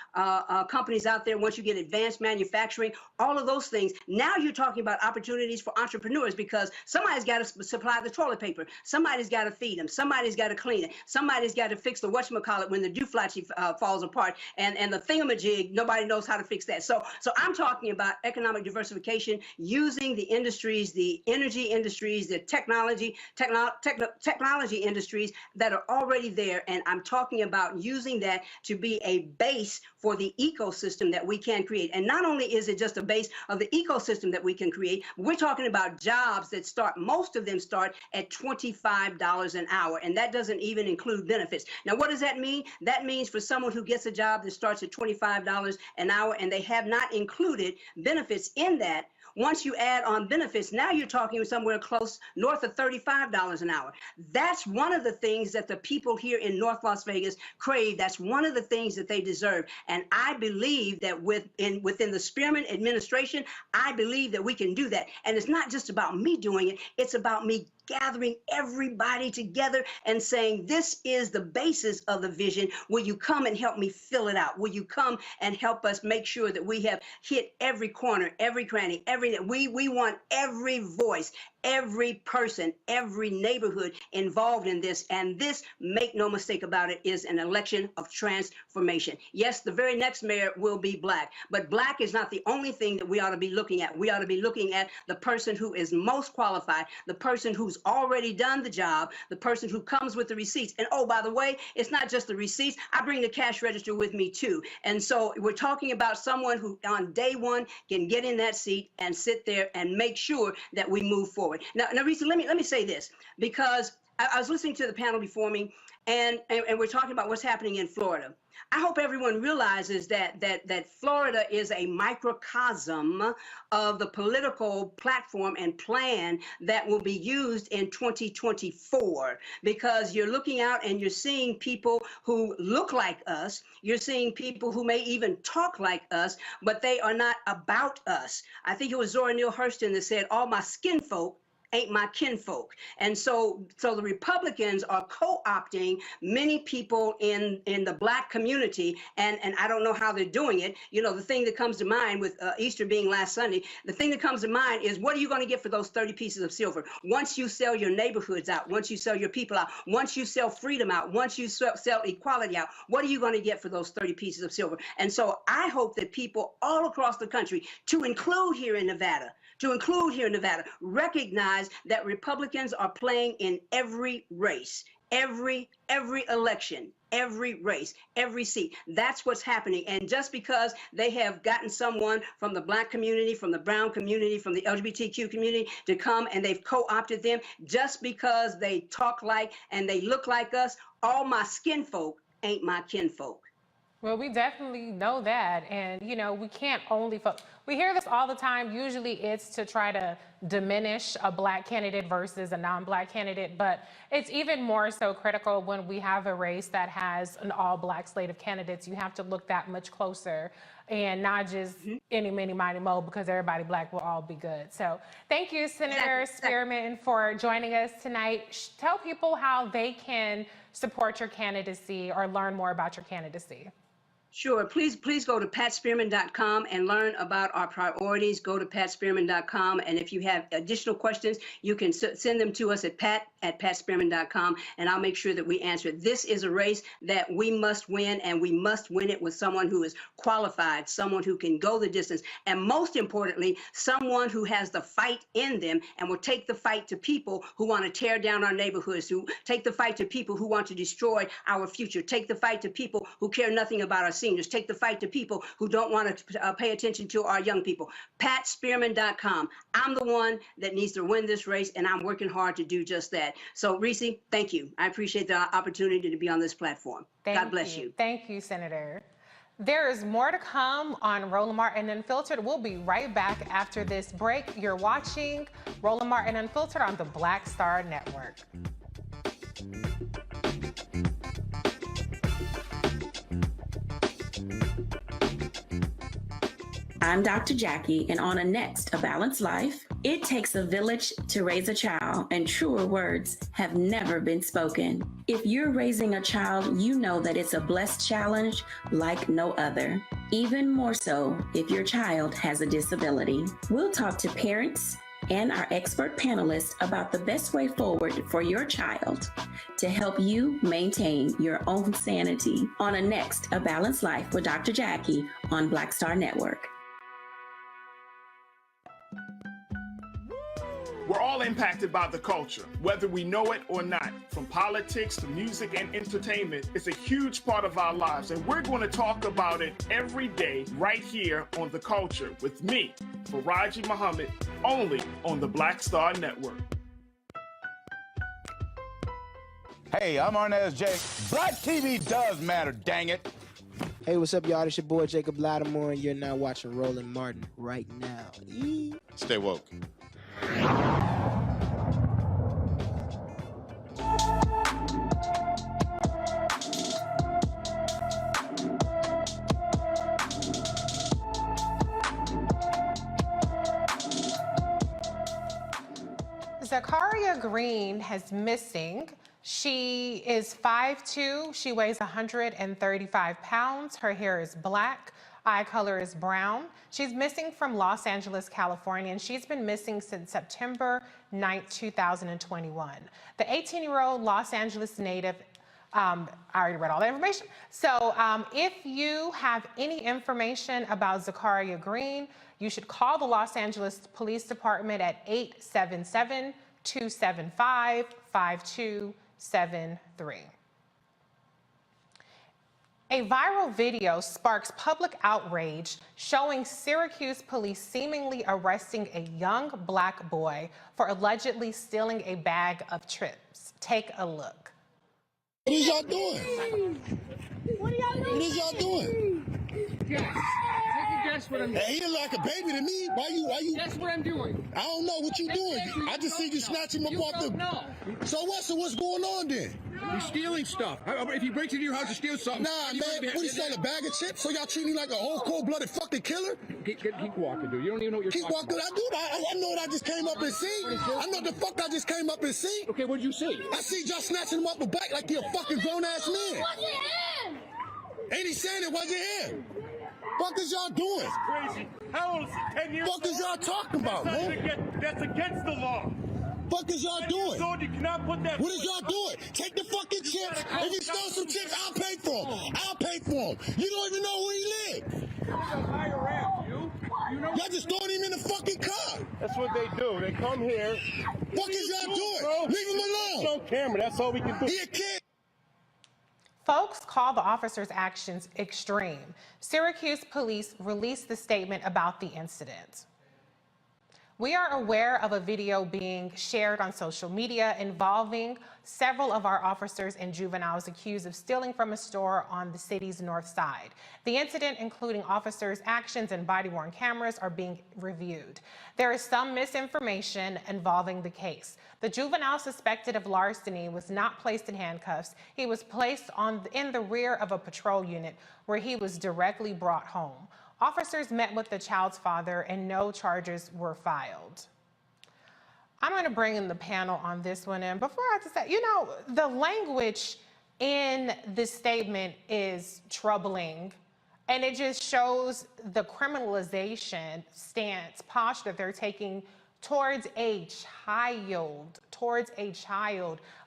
S21: companies out there, once you get advanced manufacturing, all of those things, now you're talking about opportunities for entrepreneurs, because somebody's got to supply the toilet paper, somebody's got to feed them, somebody's got to clean it, somebody's got to fix the whatchamacallit when the duflachi falls apart, and the thingamajig, nobody knows how to fix that. So I'm talking about economic diversification using the industries, the energy industries, the technology industries that are already there. And I'm talking about using that to be a base for the ecosystem that we can create. And not only is it just a base of the ecosystem that we can create, we're talking about jobs that start, most of them start at $25 an hour. And that doesn't even include benefits. Now, what does that mean? That means for someone who gets a job that starts at $25 an hour and they have not included benefits in that, once you add on benefits, now you're talking somewhere close north of $35 an hour. That's one of the things that the people here in North Las Vegas crave. That's one of the things that they deserve. And I believe that within the Spearman administration, I believe that we can do that. And it's not just about me doing it. It's about me gathering everybody together and saying, this is the basis of the vision. Will you come and help me fill it out? Will you come and help us make sure that we have hit every corner, every cranny, we want every voice, every person, every neighborhood involved in this. And this, make no mistake about it, is an election of transformation. Yes, the very next mayor will be Black, but Black is not the only thing that we ought to be looking at. We ought to be looking at the person who is most qualified, the person who's already done the job, the person who comes with the receipts. And oh, by the way, it's not just the receipts. I bring the cash register with me too. And so we're talking about someone who on day one can get in that seat and sit there and make sure that we move forward. Now, Risa, let me say this, because I was listening to the panel before me, and we're talking about what's happening in Florida. I hope everyone realizes that Florida is a microcosm of the political platform and plan that will be used in 2024, because you're looking out and you're seeing people who look like us. You're seeing people who may even talk like us, but they are not about us. I think it was Zora Neale Hurston that said, all my skin folk ain't my kinfolk. And so the Republicans are co-opting many people in the Black community, and I don't know how they're doing it. You know, the thing that comes to mind with Easter being last Sunday, the thing that comes to mind is, what are you going to get for those 30 pieces of silver? Once you sell your neighborhoods out, once you sell your people out, once you sell freedom out, once you sell equality out, what are you going to get for those 30 pieces of silver? And so I hope that people all across the country, to include here in Nevada, recognize that Republicans are playing in every race, every election, every race, every seat. That's what's happening. And just because they have gotten someone from the Black community, from the brown community, from the LGBTQ community to come, and they've co-opted them, just because they talk like and they look like us, all my skin folk ain't my kinfolk.
S13: Well, we definitely know that. And, you know, we can't only We hear this all the time. Usually it's to try to diminish a black candidate versus a non-black candidate, but it's even more so critical when we have a race that has an all-black slate of candidates. You have to look that much closer and not just any, many, mighty, mo, because everybody black will all be good. So thank you, Senator Spearman, for joining us tonight. Tell people how they can support your candidacy or learn more about your candidacy.
S21: Sure. Please go to patspearman.com and learn about our priorities. Go to patspearman.com. And if you have additional questions, you can send them to us at pat@patspearman.com, and I'll make sure that we answer it. This is a race that we must win, and we must win it with someone who is qualified, someone who can go the distance, and most importantly, someone who has the fight in them and will take the fight to people who want to tear down our neighborhoods, who take the fight to people who want to destroy our future, take the fight to people who care nothing about our seniors, take the fight to people who don't want to pay attention to our young people. PatSpearman.com. I'm the one that needs to win this race, and I'm working hard to do just that. So, Reese, thank you. I appreciate the opportunity to be on this platform. God bless you.
S13: Thank you, Senator. There is more to come on Roland Martin Unfiltered. We'll be right back after this break. You're watching Roland Martin Unfiltered on the Black Star Network.
S3: I'm Dr. Jackie, and on A Balanced Life, it takes a village to raise a child, and truer words have never been spoken. If you're raising a child, you know that it's a blessed challenge like no other. Even more so if your child has a disability. We'll talk to parents and our expert panelists about the best way forward for your child to help you maintain your own sanity on A Balanced Life with Dr. Jackie on Black Star Network.
S2: We're all impacted by the culture, whether we know it or not. From politics to music and entertainment, it's a huge part of our lives, and we're going to talk about it every day right here on The Culture with me, Faraji Muhammad, only on the Black Star Network.
S22: Hey, I'm Arnez J. Black TV does matter, dang it.
S23: Hey, what's up, y'all? It's your boy Jacob Lattimore, and you're now watching Roland Martin right now.
S22: Stay woke.
S13: Zakaria Green is missing. She is 5'2". She weighs 135 pounds. Her hair is black. Eye color is brown. She's missing from Los Angeles, California, and she's been missing since September 9th, 2021. The 18-year-old Los Angeles native, I already read all that information. So if you have any information about Zakaria Green, you should call the Los Angeles Police Department at 877-275-5273. A viral video sparks public outrage showing Syracuse police seemingly arresting a young black boy for allegedly stealing a bag of chips. Take a look.
S24: What is y'all doing? What are y'all doing? What is y'all doing?
S25: Guess. Take a guess what I'm doing.
S24: Hey, he look like a baby to me. Why you?
S25: Guess what I'm doing.
S24: I don't know what you doing. I just see you snatch him up off the. So what? So what's going on then?
S25: You're stealing stuff. If he breaks into your house to steal something.
S24: Nah, man. What you selling, a bag of chips? So y'all treat me like a whole cold-blooded fucking killer?
S25: Keep walking, dude. You don't even know what you're
S24: Keep walking. I do. I know what I just came up and see. I know the fuck I just came up and see.
S25: Okay, what did you see?
S24: I see y'all snatching him up a bike like you're a fucking grown-ass man. Ain't he saying it wasn't him? Fuck is y'all doing?
S2: That's crazy. How old is he? 10 years old?
S24: Fuck is y'all talking about, man?
S2: That's against the law.
S24: Fuck is y'all doing?
S2: You cannot put that.
S24: What is y'all doing? Take the fucking chips. If he stole some chips, I'll pay for them. I'll pay for them. You don't even know where he lives. Y'all just throwing him in the fucking car.
S8: That's what they do. They come here.
S24: Fuck is y'all doing? Leave him alone.
S8: Show camera. That's all we can do.
S24: He a kid.
S13: Folks call the officers' actions extreme. Syracuse police released the statement about the incident. We are aware of a video being shared on social media involving several of our officers and juveniles accused of stealing from a store on the city's north side. The incident, including officers' actions and body-worn cameras, are being reviewed. There is some misinformation involving the case. The juvenile suspected of larceny was not placed in handcuffs. He was placed in the rear of a patrol unit where he was directly brought home. Officers met with the child's father and no charges were filed. I'm going to bring in the panel on this one. And before I say, you know, the language in this statement is troubling. And it just shows the criminalization stance, posture they're taking towards a child,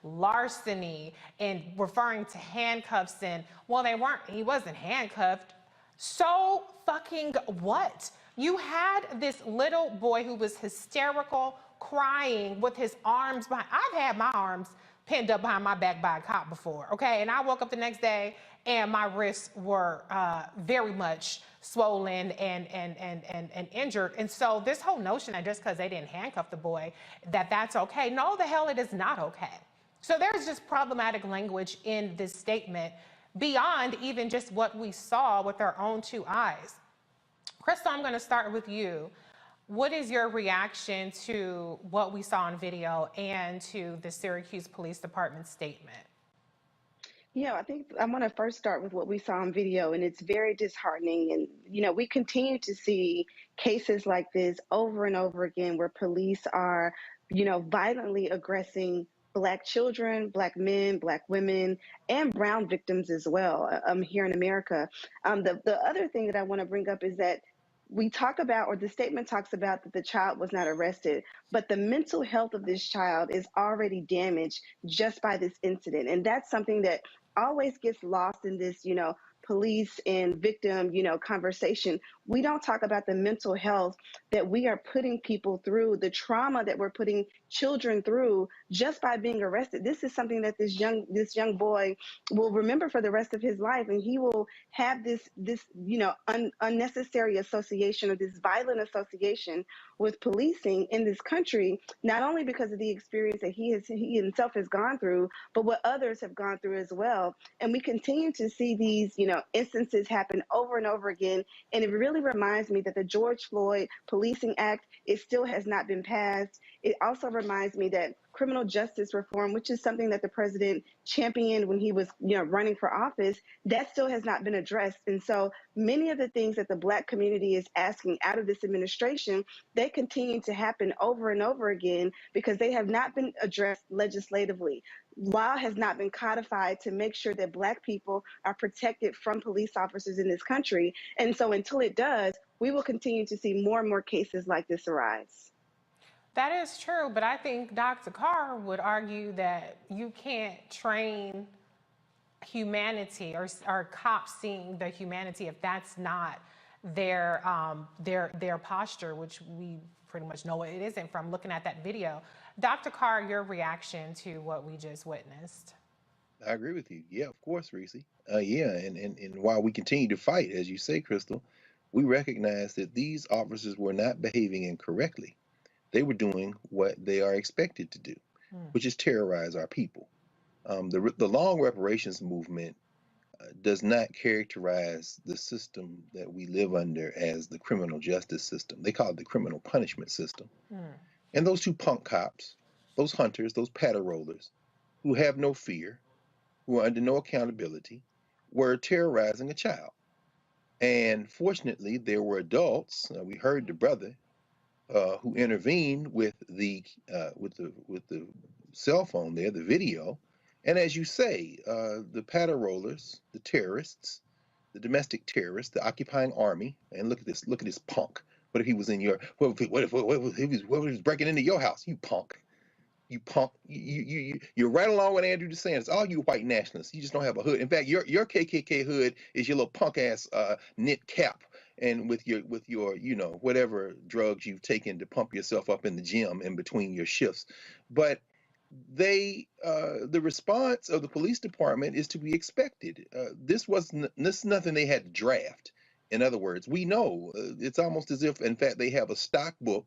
S13: larceny, and referring to handcuffs. And, well, he wasn't handcuffed. So fucking what? You had this little boy who was hysterical, crying with his arms behind. I've had my arms pinned up behind my back by a cop before, okay? And I woke up the next day and my wrists were very much swollen and injured. And so this whole notion that just because they didn't handcuff the boy, that's okay. No, the hell it is not okay. So there's just problematic language in this statement beyond even just what we saw with our own two eyes. Crystal, I'm going to start with you. What is your reaction to what we saw on video and to the Syracuse Police Department statement?
S17: Yeah, I think I want to first start with what we saw on video, and it's very disheartening. And, you know, we continue to see cases like this over and over again where police are, you know, violently aggressing Black children, Black men, Black women, and brown victims as well here in America. The other thing that I want to bring up is that we talk about, or the statement talks about, that the child was not arrested, but the mental health of this child is already damaged just by this incident. And that's something that always gets lost in this, you know, police and victim, you know, conversation. We don't talk about the mental health that we are putting people through, the trauma that we're putting children through just by being arrested. This is something that this young boy will remember for the rest of his life, and he will have this you know, unnecessary association, or this violent association with policing in this country, not only because of the experience that he himself has gone through, but what others have gone through as well. And we continue to see these, you know, instances happen over and over again. And it really reminds me that the George Floyd Policing Act, it still has not been passed. It also reminds me that criminal justice reform, which is something that the president championed when he was, you know, running for office, that still has not been addressed. And so many of the things that the Black community is asking out of this administration, they continue to happen over and over again because they have not been addressed legislatively. Law has not been codified to make sure that Black people are protected from police officers in this country. And so until it does, we will continue to see more and more cases like this arise.
S13: That is true, but I think Dr. Carr would argue that you can't train humanity or cops seeing the humanity if that's not their posture, which we pretty much know it isn't from looking at that video. Dr. Carr, your reaction to what we just witnessed?
S4: I agree with you. Yeah, of course, Reese. Yeah, and while we continue to fight, as you say, Crystal, we recognize that these officers were not behaving incorrectly. They were doing what they are expected to do, which is terrorize our people. The long reparations movement does not characterize the system that we live under as the criminal justice system. They call it the criminal punishment system. And those two punk cops, those hunters, those patter rollers, who have no fear, who are under no accountability, were terrorizing a child. And fortunately, there were adults. We heard the brother who intervened with the cell phone there, the video. And as you say, the patter rollers, the terrorists, the domestic terrorists, the occupying army, and look at this punk. What if he was in your? What if he was breaking into your house? You punk. You punk. You're right along with Andrew DeSantis. All you white nationalists, you just don't have a hood. In fact, your KKK hood is your little punk ass knit cap, and with your you know, whatever drugs you've taken to pump yourself up in the gym in between your shifts. But the response of the police department is to be expected. This is nothing they had to draft. In other words, we know it's almost as if, in fact, they have a stock book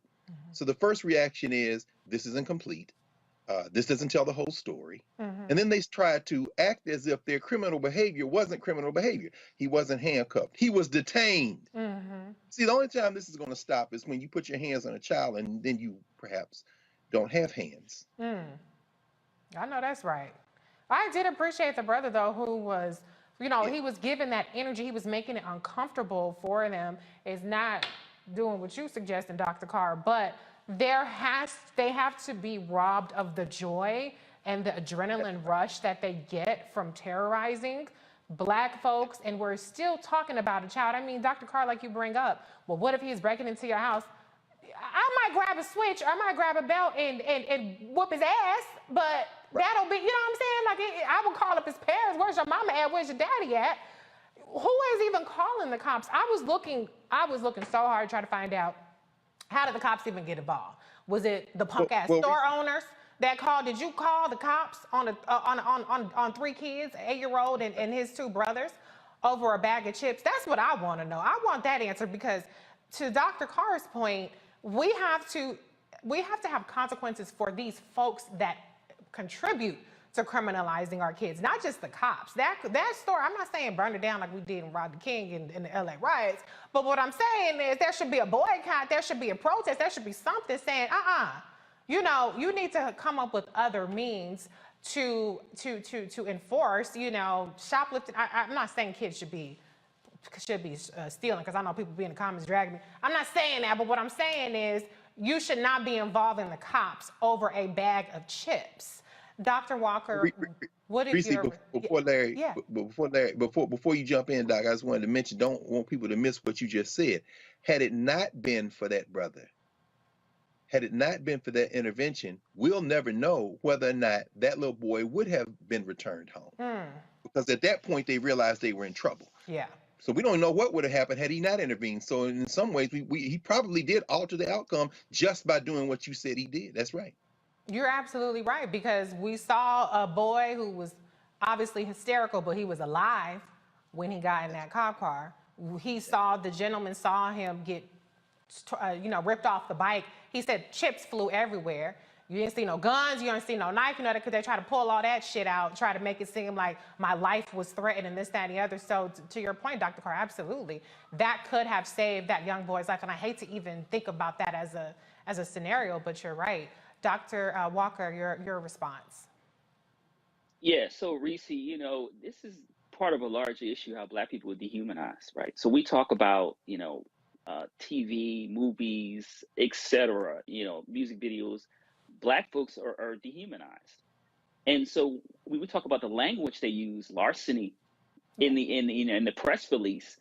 S4: So the first reaction is, this is incomplete. This doesn't tell the whole story. And then they try to act as if their criminal behavior wasn't criminal behavior. He wasn't handcuffed. He was detained. See, the only time this is going to stop is when you put your hands on a child and then you perhaps don't have hands.
S13: I know that's right. I did appreciate the brother, though, who was, you know, he was giving that energy. He was making it uncomfortable for them. Is not doing what you suggesting, Dr. Carr, but they have to be robbed of the joy and the adrenaline rush that they get from terrorizing Black folks. And we're still talking about a child. I mean, Dr. Carr, like you bring up, well, what if he's breaking into your house? I might grab a switch, or I might grab a belt and whoop his ass, but that'll be, you know what I'm saying? Like, I would call up his parents. Where's your mama at? Where's your daddy at? Who is even calling the cops? I was looking so hard to try to find out, how did the cops even get involved? Was it the punk ass store owners that called? Did you call the cops on 3 kids, an 8-year-old and his 2 brothers, over a bag of chips? That's what I want to know. I want that answer, because to Dr. Carr's point, we have to have consequences for these folks that contribute to criminalizing our kids, not just the cops. That store, I'm not saying burn it down like we did in Rodney King in the LA riots, but what I'm saying is there should be a boycott, there should be a protest, there should be something saying, you know, you need to come up with other means to enforce, you know, shoplifting. I'm not saying kids should be stealing, because I know people be in the comments dragging me. I'm not saying that, but what I'm saying is you should not be involving the cops over a bag of chips. Dr. Walker, what is your...
S4: Before Larry, before you jump in, Doc, I just wanted to mention, don't want people to miss what you just said. Had it not been for that brother, had it not been for that intervention, we'll never know whether or not that little boy would have been returned home. Because at that point, they realized they were in trouble.
S13: Yeah.
S4: So we don't know what would have happened had he not intervened. So in some ways, he probably did alter the outcome just by doing what you said he did. That's right.
S13: You're absolutely right, because we saw a boy who was obviously hysterical, but he was alive when he got in that cop car. The gentleman saw him get, ripped off the bike. He said chips flew everywhere. You didn't see no guns, you didn't see no knife, because they try to pull all that shit out, try to make it seem like my life was threatened and this, that, and the other. So to your point, Dr. Carr, absolutely. That could have saved that young boy's life. And I hate to even think about that as a scenario, but you're right. Dr. Walker, your response.
S1: Yeah, so Reese, you know, this is part of a larger issue, how Black people are dehumanized, right? So we talk about, TV, movies, etc., music videos. Black folks are dehumanized. And so we would talk about the language they use, larceny, in the press release.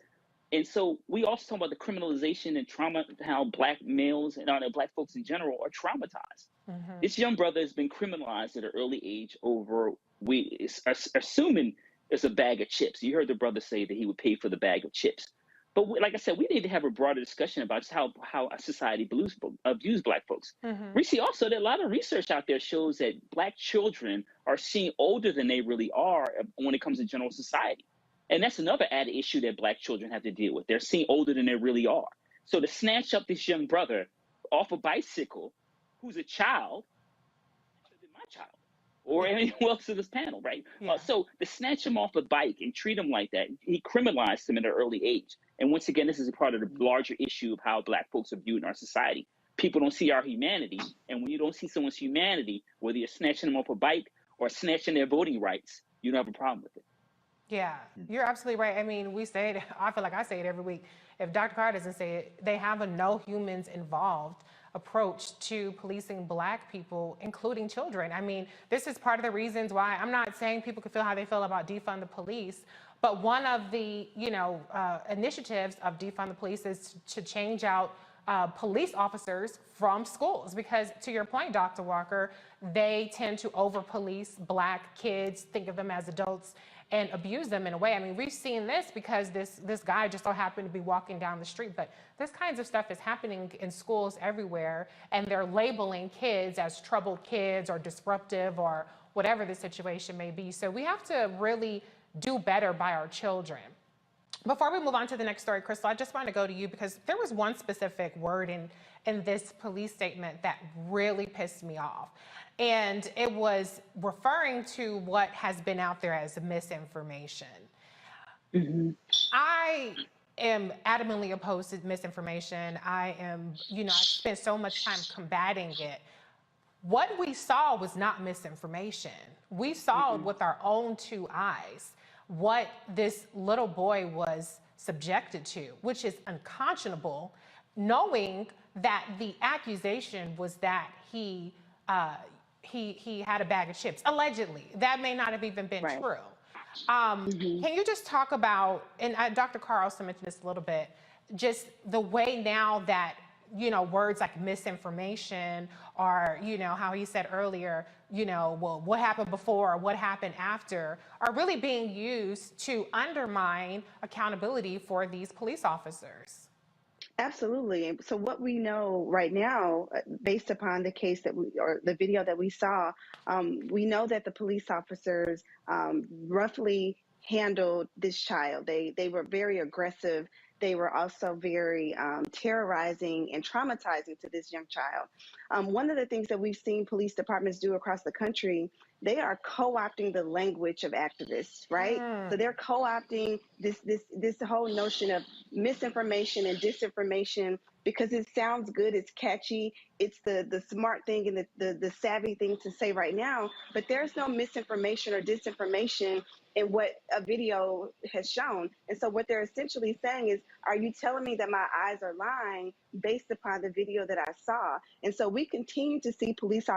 S1: And so we also talk about the criminalization and trauma, how Black males and Black folks in general are traumatized. This young brother has been criminalized at an early age over, assuming it's a bag of chips. You heard the brother say that he would pay for the bag of chips. But like I said, we need to have a broader discussion about just how society abuse Black folks. We see also that a lot of research out there shows that Black children are seen older than they really are when it comes to general society. And that's another added issue that Black children have to deal with. They're seen older than they really are. So to snatch up this young brother off a bicycle, who's a child, my child, or anyone else in this panel, right?
S13: Yeah.
S1: So to snatch him off a bike and treat him like that, he criminalized him at an early age. And once again, this is a part of the larger issue of how Black folks are viewed in our society. People don't see our humanity. And when you don't see someone's humanity, whether you're snatching them off a bike or snatching their voting rights, you don't have a problem with it.
S13: Yeah, you're absolutely right. I mean, we say it, I feel like I say it every week. If Dr. Carr doesn't say it, they have a no humans involved approach to policing Black people, including children. I mean, this is part of the reasons why I'm not saying people can feel how they feel about defund the police, but one of the, initiatives of defund the police is to change out police officers from schools, because to your point, Dr. Walker, they tend to over-police Black kids, think of them as adults, and abuse them in a way. I mean, we've seen this because this guy just so happened to be walking down the street, but this kinds of stuff is happening in schools everywhere, and they're labeling kids as troubled kids or disruptive or whatever the situation may be. So we have to really do better by our children. Before we move on to the next story, Crystal, I just want to go to you because there was one specific word in this police statement that really pissed me off. And it was referring to what has been out there as misinformation. I am adamantly opposed to misinformation. I spent so much time combating it. What we saw was not misinformation. We saw with our own two eyes what this little boy was subjected to, which is unconscionable, knowing that the accusation was that he had a bag of chips, allegedly. That may not have even been true. Can you just talk about, and Dr. Carr also mentioned this a little bit, just the way now that, words like misinformation or, how he said earlier, well, what happened before or what happened after are really being used to undermine accountability for these police officers.
S17: Absolutely. So what we know right now, based upon the case or the video that we saw, we know that the police officers roughly handled this child. They were very aggressive. They were also very terrorizing and traumatizing to this young child. One of the things that we've seen police departments do across the country, they are co-opting the language of activists, right? So they're co-opting this whole notion of misinformation and disinformation because it sounds good, it's catchy, it's the smart thing and the savvy thing to say right now, but there's no misinformation or disinformation in what a video has shown. And so what they're essentially saying is, are you telling me that my eyes are lying based upon the video that I saw? And so we continue to see police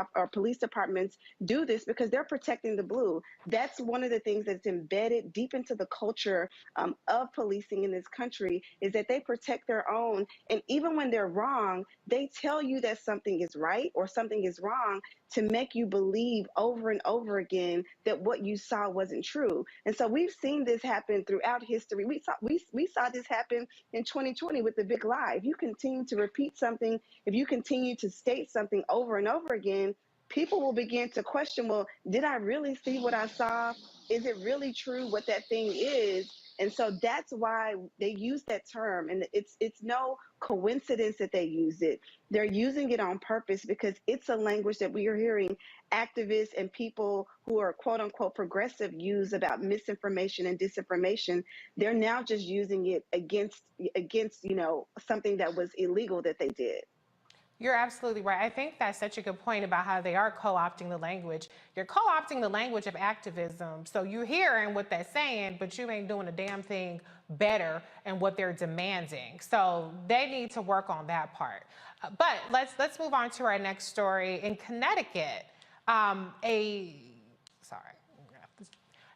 S17: departments do this because they're protecting the blue. That's one of the things that's embedded deep into the culture of policing in this country, is that they protect their own. And even when they're wrong, they tell you that something is right or something is wrong to make you believe over and over again that what you saw wasn't true. And so we've seen this happen throughout history. We saw this happen in 2020 with the big lie. If you continue to repeat something, if you continue to state something over and over again, people will begin to question, well, did I really see what I saw? Is it really true what that thing is? And so that's why they use that term. And it's no coincidence that they use it. They're using it on purpose because it's a language that we are hearing activists and people who are quote unquote progressive use about misinformation and disinformation. They're now just using it against something that was illegal that they did.
S13: You're absolutely right. I think that's such a good point about how they are co-opting the language. You're co-opting the language of activism. So you're hearing what they're saying, but you ain't doing a damn thing better in what they're demanding. So they need to work on that part. But let's move on to our next story. In Connecticut,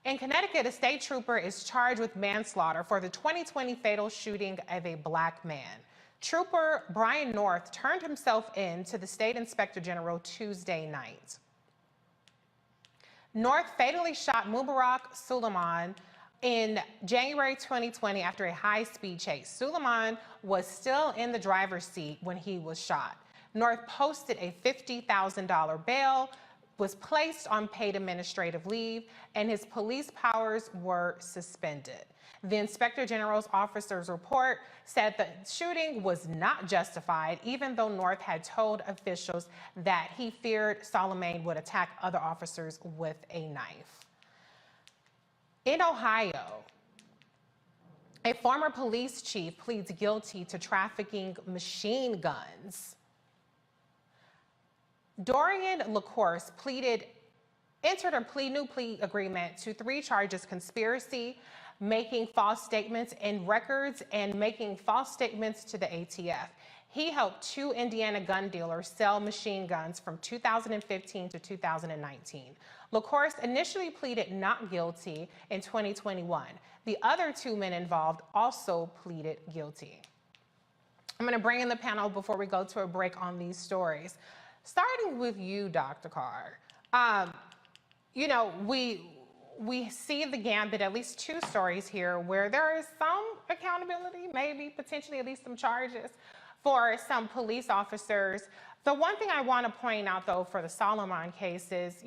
S13: in Connecticut, a state trooper is charged with manslaughter for the 2020 fatal shooting of a Black man. Trooper Brian North turned himself in to the state inspector general Tuesday night. North fatally shot Mubarak Suleiman in January 2020 after a high-speed chase. Suleiman was still in the driver's seat when he was shot. North posted a $50,000 bail, was placed on paid administrative leave, and his police powers were suspended. The Inspector General's officer's report said the shooting was not justified, even though North had told officials that he feared Suleiman would attack other officers with a knife. In Ohio, a former police chief pleads guilty to trafficking machine guns. Dorian LaCourse entered a new plea agreement to 3 charges: conspiracy, making false statements in records, and making false statements to the ATF. He helped 2 Indiana gun dealers sell machine guns from 2015 to 2019. LaCourse initially pleaded not guilty in 2021. The other 2 men involved also pleaded guilty. I'm going to bring in the panel before we go to a break on these stories. Starting with you, Dr. Carr. We see the gambit, at least 2 stories here, where there is some accountability, maybe potentially at least some charges for some police officers. The one thing I want to point out, though, for the Suleiman case is,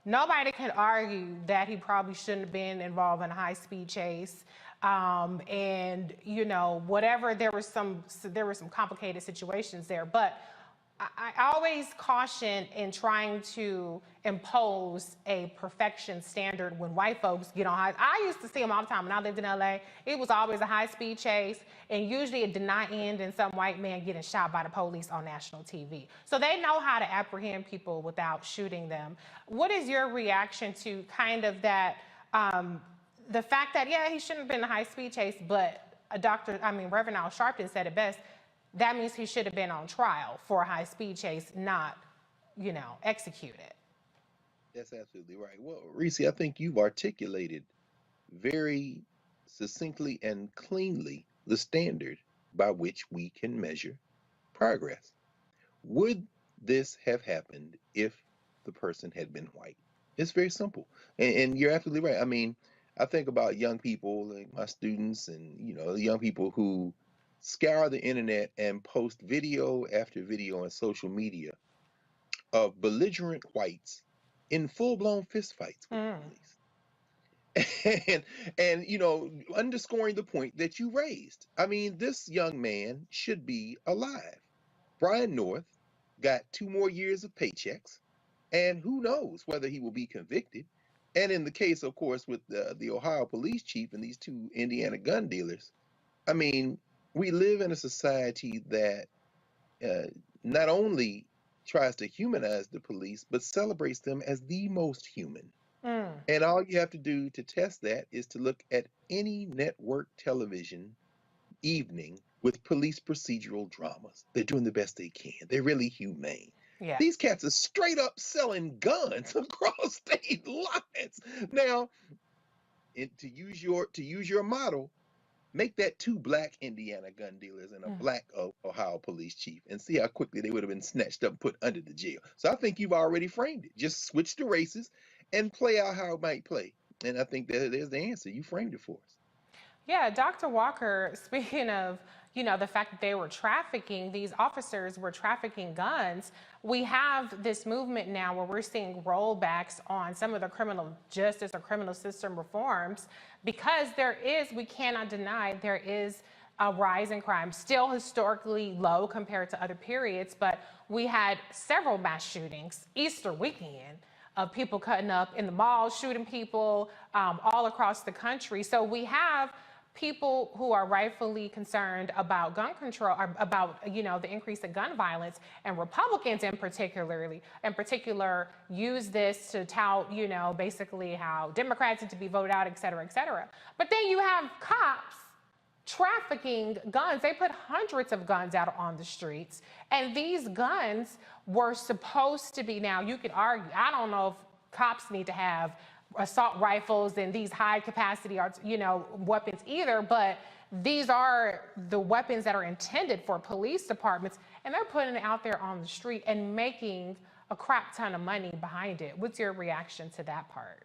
S13: nobody can argue that he probably shouldn't have been involved in a high-speed chase. And you know, whatever, there were some complicated situations there, but I always caution in trying to impose a perfection standard when white folks get on high. I used to see them all the time when I lived in LA. It was always a high-speed chase, and usually it did not end in some white man getting shot by the police on national TV. So they know how to apprehend people without shooting them. What is your reaction to kind of that, the fact that, yeah, he shouldn't have been in a high-speed chase, but Reverend Al Sharpton said it best, that means he should have been on trial for a high-speed chase, not, you know, executed.
S4: That's absolutely right. Well, Reese, I think you've articulated very succinctly and cleanly the standard by which we can measure progress. Would this have happened if the person had been white? It's very simple. And you're absolutely right. I mean, I think about young people, like my students, and, you know, the young people who scour the internet and post video after video on social media of belligerent whites in full-blown fistfights with the police. And you know, underscoring the point that you raised. I mean, this young man should be alive. Brian North got 2 more years of paychecks, and who knows whether he will be convicted. And in the case, of course, with the Ohio police chief and these 2 Indiana gun dealers, I mean, we live in a society that not only tries to humanize the police, but celebrates them as the most human. And all you have to do to test that is to look at any network television evening with police procedural dramas. They're doing the best they can. They're really humane.
S13: Yeah.
S4: These cats are straight up selling guns across state lines. Now, to use your model, make that 2 black Indiana gun dealers and a black Ohio police chief, and see how quickly they would have been snatched up and put under the jail. So I think you've already framed it. Just switch the races and play out how it might play. And I think there's the answer. You framed it for us.
S13: Yeah, Dr. Walker, speaking of, you know, the fact that they were trafficking, these officers were trafficking guns, we have this movement now where we're seeing rollbacks on some of the criminal justice or criminal system reforms, because we cannot deny there is a rise in crime, still historically low compared to other periods, but we had several mass shootings Easter weekend of people cutting up in the malls, shooting people all across the country. So we have people who are rightfully concerned about gun control, or about, you know, the increase in gun violence, and Republicans in particular use this to tout, you know, basically how Democrats need to be voted out, et cetera, et cetera. But then you have cops trafficking guns. They put hundreds of guns out on the streets, and these guns were supposed to be, now you could argue, I don't know if cops need to have assault rifles and these high capacity, you know, weapons either, but these are the weapons that are intended for police departments, and they're putting it out there on the street and making a crap ton of money behind it. What's your reaction to that part?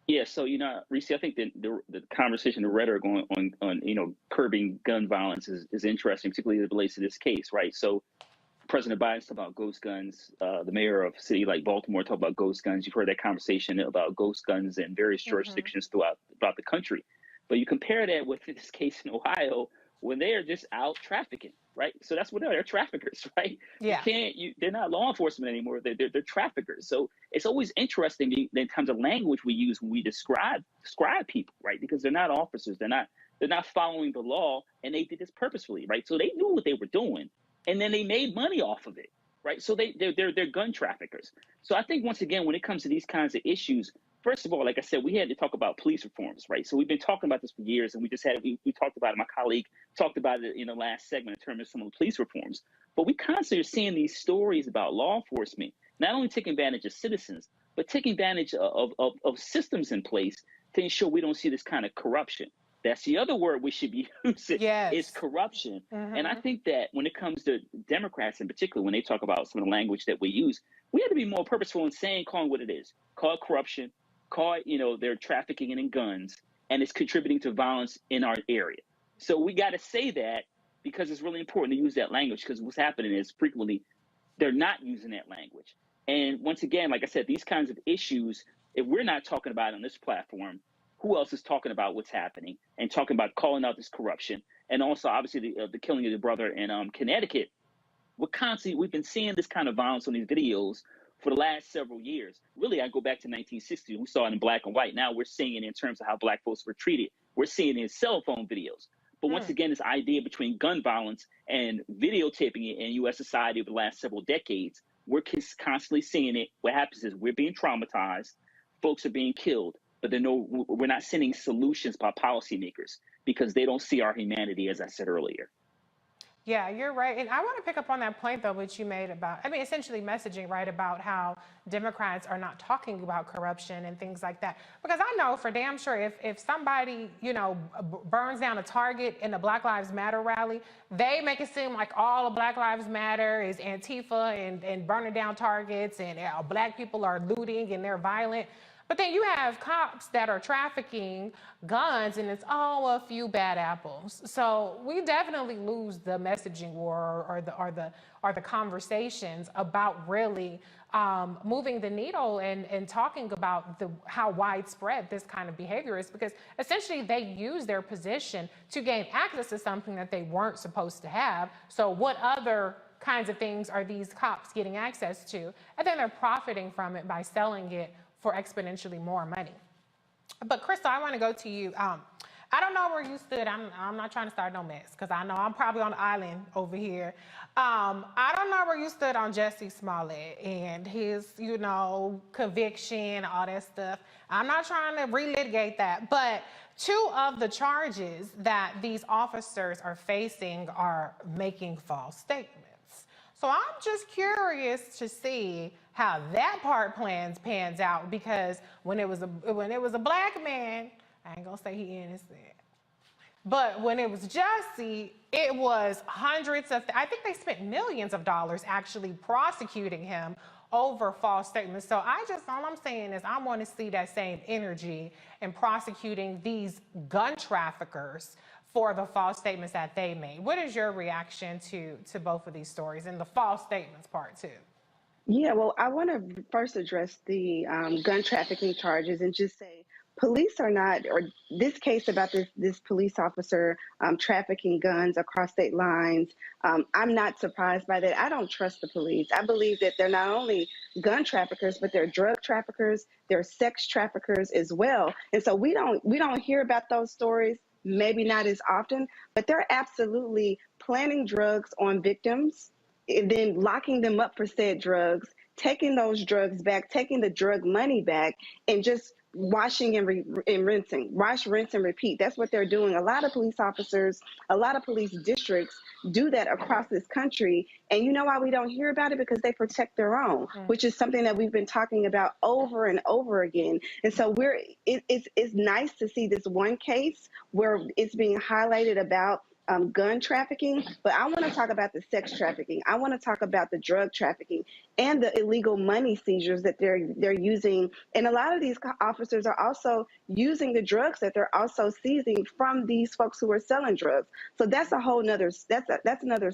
S1: Yeah, so, you know, Reese, I think the conversation, the rhetoric on you know, curbing gun violence is interesting, particularly as it relates to this case, right? So President Biden's talking about ghost guns. The mayor of a city like Baltimore talked about ghost guns. You've heard that conversation about ghost guns in various jurisdictions throughout the country. But you compare that with this case in Ohio, when they are just out trafficking, right? So that's what they're traffickers, right?
S13: Yeah.
S1: They're not law enforcement anymore. They're traffickers. So it's always interesting in terms of language we use when we describe people, right? Because they're not officers. They're not following the law, and they did this purposefully, right? So they knew what they were doing, and then they made money off of it, right? So they're gun traffickers. So I think, once again, when it comes to these kinds of issues, first of all, like I said, we had to talk about police reforms, right? So we've been talking about this for years, and we talked about it. My colleague talked about it in the last segment in terms of some of the police reforms. But we constantly are seeing these stories about law enforcement not only taking advantage of citizens, but taking advantage of systems in place to ensure we don't see this kind of corruption. That's the other word we should be using, is corruption. And I think that when it comes to Democrats in particular, when they talk about some of the language that we use, we have to be more purposeful in calling what it is. Call it corruption, call it, you know, they're trafficking in guns, and it's contributing to violence in our area. So we got to say that, because it's really important to use that language, because what's happening is frequently they're not using that language. And once again, like I said, these kinds of issues, if we're not talking about it on this platform, who else is talking about what's happening and talking about calling out this corruption? And also, obviously, the killing of the brother in Connecticut. We've been seeing this kind of violence on these videos for the last several years. Really, I go back to 1960. We saw it in black and white. Now we're seeing it in terms of how black folks were treated. We're seeing it in cell phone videos. But once again, this idea between gun violence and videotaping it in U.S. society over the last several decades, we're constantly seeing it. What happens is we're being traumatized. Folks are being killed. But we're not sending solutions by policymakers because they don't see our humanity, as I said earlier.
S13: Yeah, you're right. And I want to pick up on that point, though, which you made about, essentially messaging, right, about how Democrats are not talking about corruption and things like that. Because I know for damn sure if somebody, burns down a Target in a Black Lives Matter rally, they make it seem like all of Black Lives Matter is Antifa and burning down Targets and black people are looting and they're violent. But then you have cops that are trafficking guns and it's a few bad apples. So we definitely lose the messaging war or the conversations about really moving the needle and talking about how widespread this kind of behavior is, because essentially they use their position to gain access to something that they weren't supposed to have. So what other kinds of things are these cops getting access to? And then they're profiting from it by selling it for exponentially more money. But Crystal, I want to go to you. I don't know where you stood. I'm not trying to start no mess because I know I'm probably on the island over here. I don't know where you stood on Jussie Smollett and his, conviction, all that stuff. I'm not trying to relitigate that, but 2 of the charges that these officers are facing are making false statements. So I'm just curious to see how that part pans out, because when it was a black man, I ain't gonna say he innocent, but when it was Jussie, it was I think they spent millions of dollars actually prosecuting him over false statements. So all I'm saying is I want to see that same energy in prosecuting these gun traffickers for the false statements that they made. What is your reaction to both of these stories and the false statements part too?
S17: Yeah, well, I want to first address the gun trafficking charges and just say police are not, or this case about this police officer trafficking guns across state lines, I'm not surprised by that. I don't trust the police. I believe that they're not only gun traffickers, but they're drug traffickers, they're sex traffickers as well. And so we don't hear about those stories, maybe not as often, but they're absolutely planting drugs on victims and then locking them up for said drugs, taking those drugs back, taking the drug money back, and just washing and rinsing. Wash, rinse, and repeat. That's what they're doing. A lot of police officers, a lot of police districts do that across this country. And you know why we don't hear about it? Because they protect their own, which is something that we've been talking about over and over again. And so it's nice to see this one case where it's being highlighted about gun trafficking, but I want to talk about the sex trafficking. I want to talk about the drug trafficking and the illegal money seizures that they're using. And a lot of these officers are also using the drugs that they're also seizing from these folks who are selling drugs. So that's a whole nother, that's another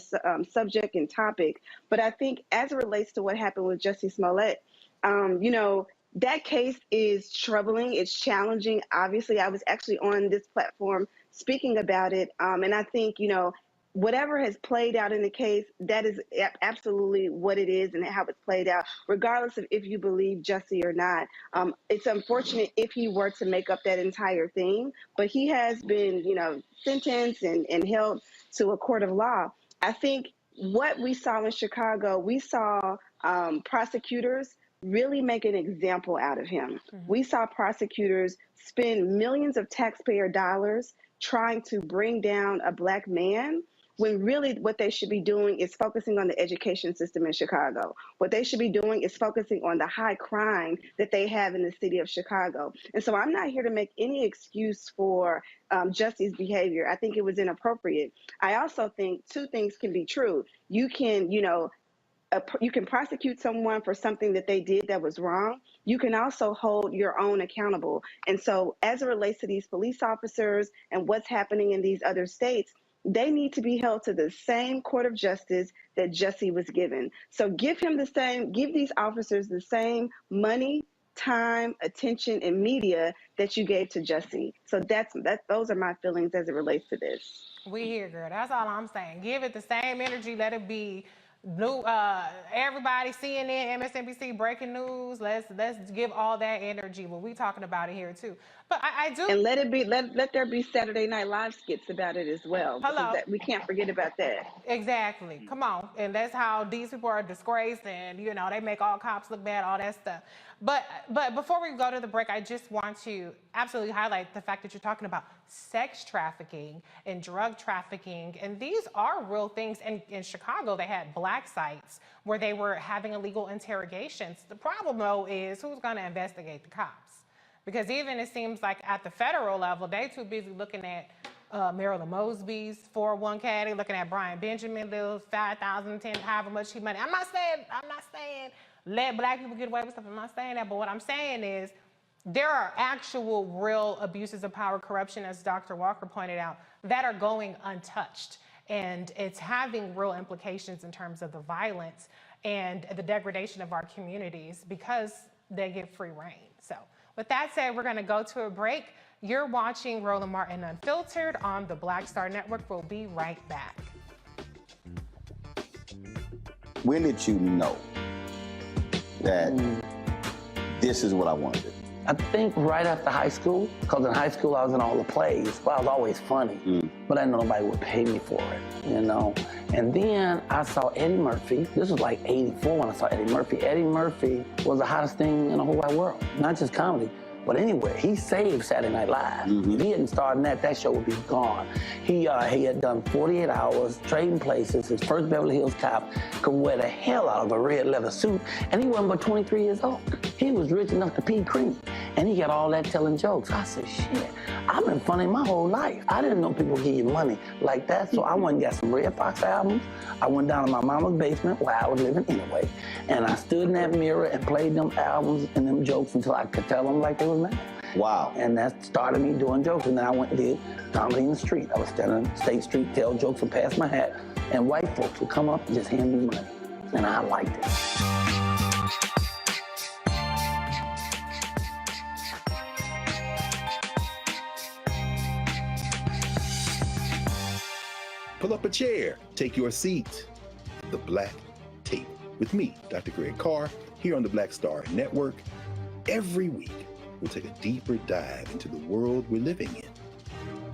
S17: subject and topic. But I think as it relates to what happened with Jussie Smollett, that case is troubling. It's challenging. Obviously, I was actually on this platform speaking about it. And I think, whatever has played out in the case, that is absolutely what it is and how it's played out, regardless of if you believe Jussie or not. It's unfortunate if he were to make up that entire thing, but he has been, sentenced and held to a court of law. I think what we saw in Chicago, we saw prosecutors really make an example out of him. We saw prosecutors spend millions of taxpayer dollars trying to bring down a black man, when really what they should be doing is focusing on the education system in Chicago. What they should be doing is focusing on the high crime that they have in the city of Chicago. And so I'm not here to make any excuse for Jussie's behavior. I think it was inappropriate. I also think 2 things can be true. You can, you can prosecute someone for something that they did that was wrong. You can also hold your own accountable. And so as it relates to these police officers and what's happening in these other states, they need to be held to the same court of justice that Jussie was given. So give these officers the same money time, attention, and media that you gave to Jussie. So those are my feelings as it relates to this.
S13: We here, girl. That's all I'm saying. Give it the same energy. Let it be new. Everybody, CNN, MSNBC, breaking news. Let's give all that energy. But we talking about it here too. But I do.
S17: And let there be Saturday Night Live skits about it as well.
S13: Hello.
S17: We can't forget about that.
S13: Exactly. Come on. And that's how these people are disgraced, and they make all cops look bad, all that stuff. But before we go to the break, I just want to absolutely highlight the fact that you're talking about sex trafficking and drug trafficking. And these are real things. And in Chicago, they had black sites where they were having illegal interrogations. The problem, though, is who's going to investigate the cops? Because even it seems like at the federal level, they too busy looking at Marilyn Mosby's 401k. They're looking at Brian Benjamin, little 5,000, 10, however much he money. I'm not saying let black people get away with stuff. I'm not saying that. But what I'm saying is there are actual real abuses of power, corruption, as Dr. Walker pointed out, that are going untouched. And it's having real implications in terms of the violence and the degradation of our communities because they get free reign. So with that said, we're going to go to a break. You're watching Roland Martin Unfiltered on the Black Star Network. We'll be right back.
S5: When did you know that this is what I wanted to do?
S7: I think right after high school, because in high school I was in all the plays. Well, I was always funny, but I didn't know nobody would pay me for it, And then I saw Eddie Murphy. This was like '84 when I saw Eddie Murphy. Eddie Murphy was the hottest thing in the whole wide world, not just comedy. But anyway, he saved Saturday Night Live. If he hadn't started that show would be gone. He had done 48 Hours, Trading Places, his first Beverly Hills Cop, could wear the hell out of a red leather suit, and he wasn't but 23 years old. He was rich enough to pee cream, and he got all that telling jokes. I said, shit, I've been funny my whole life. I didn't know people give you money like that, so I went and got some Red Fox albums. I went down to my mama's basement where I was living anyway, and I stood in that mirror and played them albums and them jokes until I could tell them like they was mad.
S5: Wow.
S7: And that started me doing jokes, and then I went and did comedy in the street. I was standing on State Street, tell jokes and pass my hat, and white folks would come up and just hand me money, and I liked it.
S4: Pull up a chair, take your seat. The Black Table with me, Dr. Greg Carr, here on the Black Star Network. Every week, we'll take a deeper dive into the world we're living in.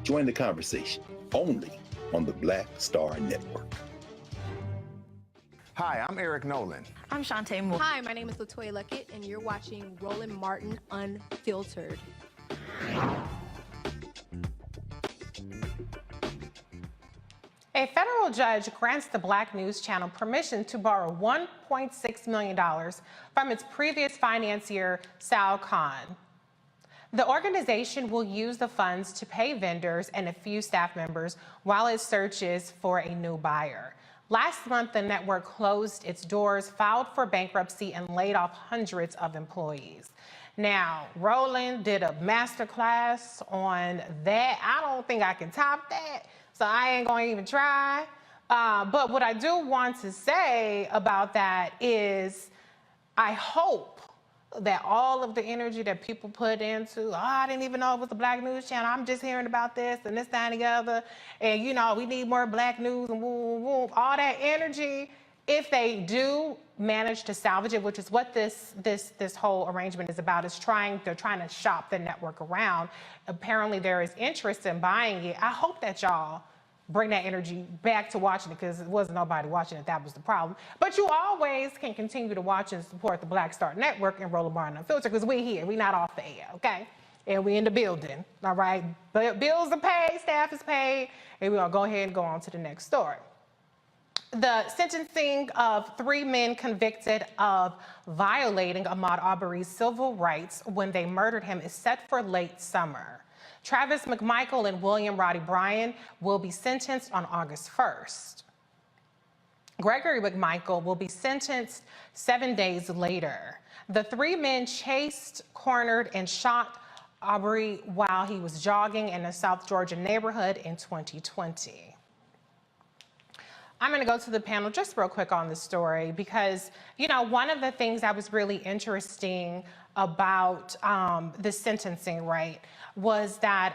S4: Join the conversation only on the Black Star Network.
S8: Hi, I'm Eric Nolan.
S10: I'm Shantae Moore.
S12: Hi, my name is Latoya Luckett, and you're watching Roland Martin Unfiltered.
S13: A federal judge grants the Black News Channel permission to borrow $1.6 million from its previous financier, Sal Khan. The organization will use the funds to pay vendors and a few staff members while it searches for a new buyer. Last month, the network closed its doors, filed for bankruptcy, and laid off hundreds of employees. Now, Roland did a masterclass on that. I don't think I can top that, so I ain't gonna even try. But what I do want to say about that is I hope that all of the energy that people put into, I didn't even know it was the Black News Channel, I'm just hearing about this and this, that, and the other, and we need more Black news and woo, woo, woo, all that energy, if they do manage to salvage it, which is what this whole arrangement is about, is they're trying to shop the network around. Apparently there is interest in buying it. I hope that y'all bring that energy back to watching it, because it wasn't nobody watching it. That was the problem. But you always can continue to watch and support the Black Star Network and Roland Martin Unfiltered, because we here. We not off the air, okay? And we in the building, all right? But bills are paid, staff is paid, and we're going to go ahead and go on to the next story. The sentencing of 3 men convicted of violating Ahmaud Arbery's civil rights when they murdered him is set for late summer. Travis McMichael and William Roddy Bryan will be sentenced on August 1st. Gregory McMichael will be sentenced 7 days later. The 3 men chased, cornered, and shot Arbery while he was jogging in a South Georgia neighborhood in 2020. I'm going to go to the panel just real quick on this story because, you know, one of the things that was really interesting about the sentencing, right, was that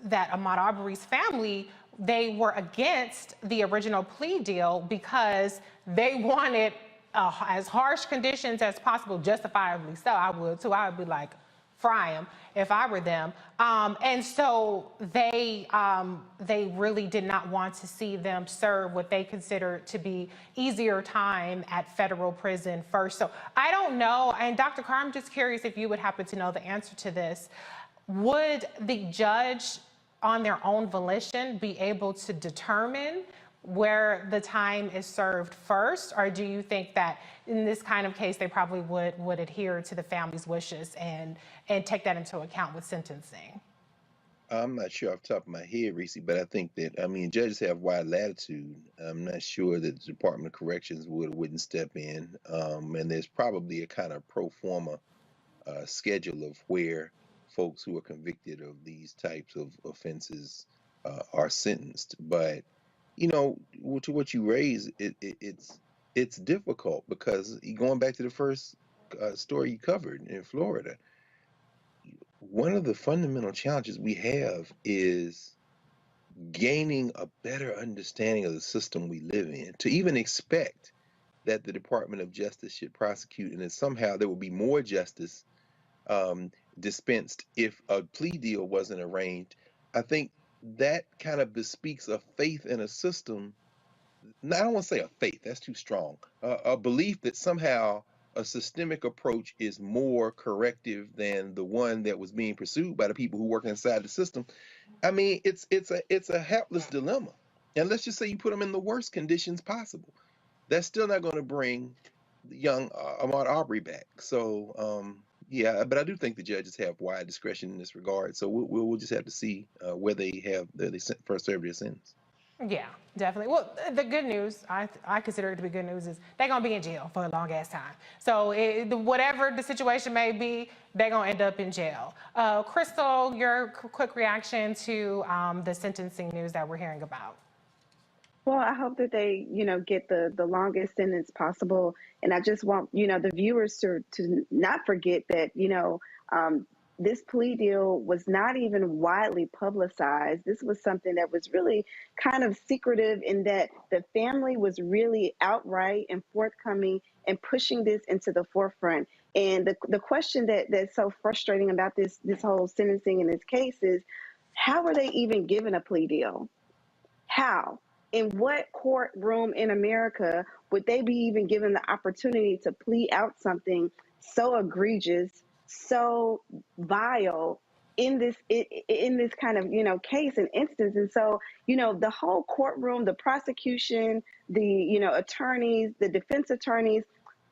S13: that Ahmaud Arbery's family, they were against the original plea deal because they wanted as harsh conditions as possible, justifiably so. I would too. I would be like, fry them if I were them. And so they really did not want to see them serve what they consider to be easier time at federal prison first. So I don't know. And Dr. Carr, I'm just curious if you would happen to know the answer to this. Would the judge on their own volition be able to determine where the time is served first? Or do you think that in this kind of case, they probably would adhere to the family's wishes and take that into account with sentencing?
S4: I'm not sure off the top of my head, Reese, but I think that, I mean, judges have wide latitude. I'm not sure that the Department of Corrections wouldn't step in. And there's probably a kind of pro forma schedule of where folks who are convicted of these types of offenses are sentenced. But, you know, to what you raise, it's difficult because going back to the first story you covered in Florida, one of the fundamental challenges we have is gaining a better understanding of the system we live in. To even expect that the Department of Justice should prosecute and that somehow there will be more justice dispensed if a plea deal wasn't arranged, I think that kind of bespeaks a faith in a system. Now, I don't want to say a faith, that's too strong. A belief that somehow a systemic approach is more corrective than the one that was being pursued by the people who work inside the system. I mean, it's a helpless dilemma. And let's just say you put them in the worst conditions possible. That's still not going to bring young Ahmaud Arbery back. So, yeah, but I do think the judges have wide discretion in this regard. So we'll just have to see where they first serve their sentence.
S13: Yeah, definitely. Well, the good news, I consider it to be good news, is they're going to be in jail for a long ass time. So whatever the situation may be, they're going to end up in jail. Crystal, your quick reaction to the sentencing news that we're hearing about.
S17: Well, I hope that they, you know, get the longest sentence possible. And I just want, you know, the viewers to not forget that, you know, this plea deal was not even widely publicized. This was something that was really kind of secretive in that the family was really outright and forthcoming and pushing this into the forefront. And the question that's so frustrating about this whole sentencing in this case is, how were they even given a plea deal? How? In what courtroom in America would they be even given the opportunity to plea out something so egregious, so vile in this kind of, you know, case and instance? And so, you know, the whole courtroom, the prosecution, the, you know, attorneys, the defense attorneys,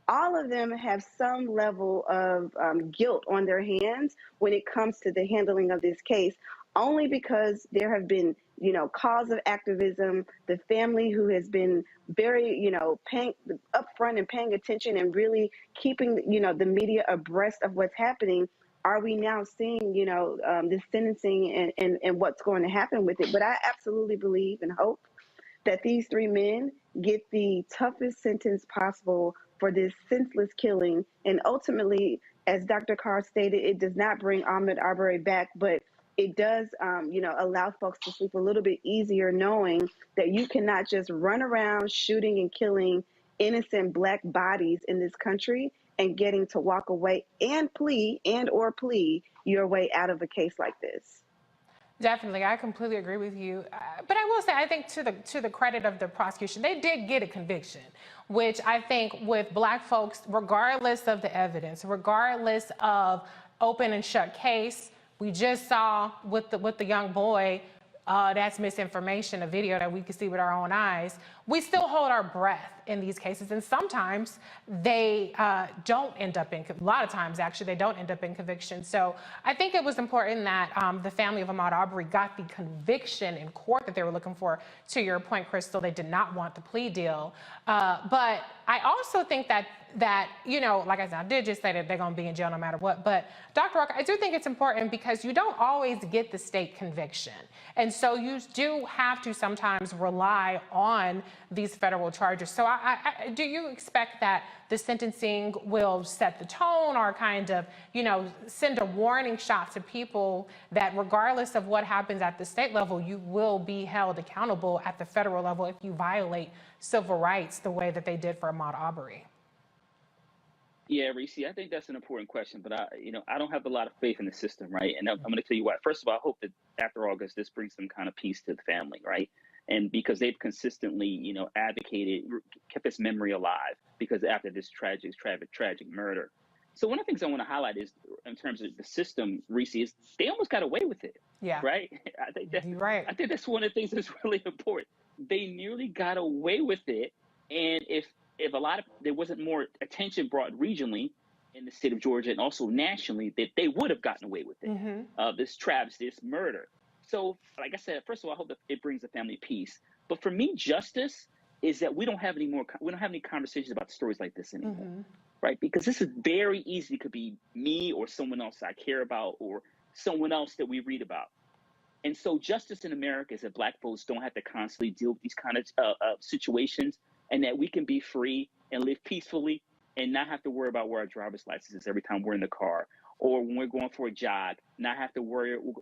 S17: all of them have some level of guilt on their hands when it comes to the handling of this case, only because there have been, you know, cause of activism, the family who has been very, you know, paying upfront and paying attention and really keeping, you know, the media abreast of what's happening. Are we now seeing, you know, this sentencing and what's going to happen with it? But I absolutely believe and hope that these three men get the toughest sentence possible for this senseless killing. And ultimately, as Dr. Carr stated, it does not bring Ahmaud Arbery back, but it does, you know, allow folks to sleep a little bit easier knowing that you cannot just run around shooting and killing innocent Black bodies in this country and getting to walk away and plea your way out of a case like this.
S13: Definitely, I completely agree with you. But I will say, I think to the credit of the prosecution, they did get a conviction, which I think with Black folks, regardless of the evidence, regardless of open and shut case, we just saw with the young boy, that's misinformation, a video that we could see with our own eyes. We still hold our breath in these cases, and sometimes they don't end up in, a lot of times actually, they don't end up in conviction. So I think it was important that the family of Ahmaud Arbery got the conviction in court that they were looking for. To your point, Crystal, they did not want the plea deal. But I also think that, you know, like I said, I did just say that they're going to be in jail no matter what. But Dr. Rock, I do think it's important because you don't always get the state conviction. And so you do have to sometimes rely on these federal charges. So do you expect that the sentencing will set the tone or kind of, you know, send a warning shot to people that regardless of what happens at the state level, you will be held accountable at the federal level if you violate civil rights the way that they did for Ahmaud Arbery?
S1: Yeah, Reese, I think that's an important question, but I don't have a lot of faith in the system, right? And I'm going to tell you why. First of all, I hope that after August, this brings some kind of peace to the family, right? And because they've consistently, you know, advocated, kept this memory alive because after this tragic murder. So one of the things I want to highlight is in terms of the system, Reese, is they almost got away with it.
S13: Yeah.
S1: Right? I think
S13: You're right.
S1: I think that's one of the things that's really important. They nearly got away with it. And if there wasn't more attention brought regionally in the state of Georgia and also nationally, that they would have gotten away with it. This travesty, this murder. So, like I said, first of all, I hope that it brings the family peace. But for me, justice is that we don't have any conversations about stories like this anymore, right? Because this is very easy. It could be me or someone else I care about or someone else that we read about. And so justice in America is that Black folks don't have to constantly deal with these kind of situations, and that we can be free and live peacefully and not have to worry about where our driver's license is every time we're in the car or when we're going for a jog, not have to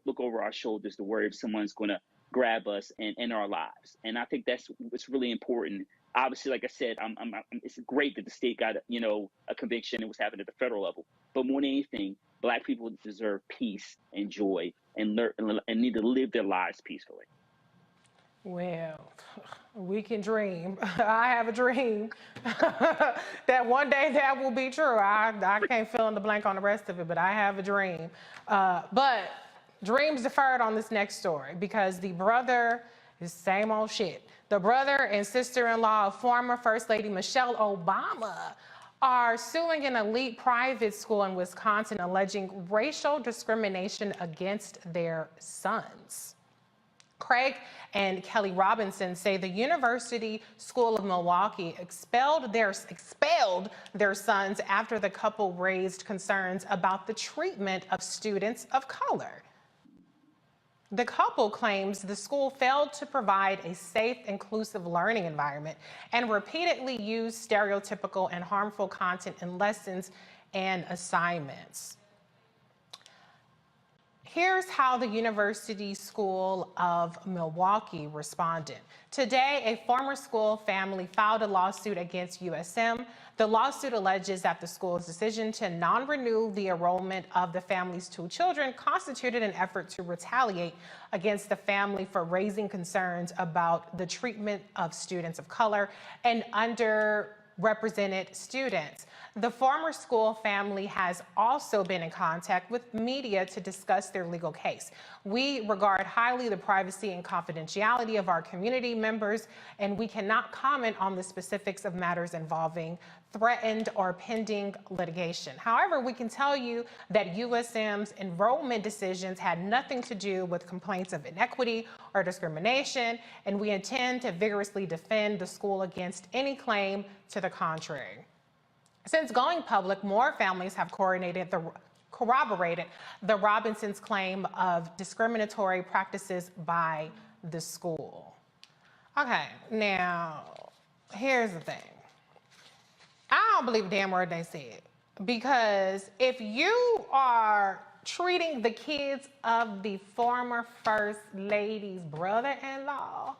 S1: look over our shoulders to worry if someone's going to grab us and end our lives. And I think that's what's really important. Obviously, like I said, it's great that the state got, you know, a conviction. It was happening at the federal level. But more than anything, Black people deserve peace and joy and need to live their lives peacefully.
S13: Well, we can dream. I have a dream that one day that will be true. I can't fill in the blank on the rest of it, but I have a dream. But dreams deferred on this next story because the brother is same old shit. The brother and sister-in-law of former First Lady Michelle Obama are suing an elite private school in Wisconsin alleging racial discrimination against their sons. Craig and Kelly Robinson say the University School of Milwaukee expelled their sons after the couple raised concerns about the treatment of students of color. The couple claims the school failed to provide a safe, inclusive learning environment and repeatedly used stereotypical and harmful content in lessons and assignments. Here's how the University School of Milwaukee responded. Today, a former school family filed a lawsuit against USM. The lawsuit alleges that the school's decision to non-renew the enrollment of the family's 2 children constituted an effort to retaliate against the family for raising concerns about the treatment of students of color and underrepresented students. The former school family has also been in contact with media to discuss their legal case. We regard highly the privacy and confidentiality of our community members, and we cannot comment on the specifics of matters involving threatened or pending litigation. However, we can tell you that USM's enrollment decisions had nothing to do with complaints of inequity or discrimination, and we intend to vigorously defend the school against any claim to the contrary. Since going public, more families have corroborated the Robinsons' claim of discriminatory practices by the school. Okay, now, here's the thing. I don't believe a damn word they said, because if you are treating the kids of the former First Lady's brother-in-law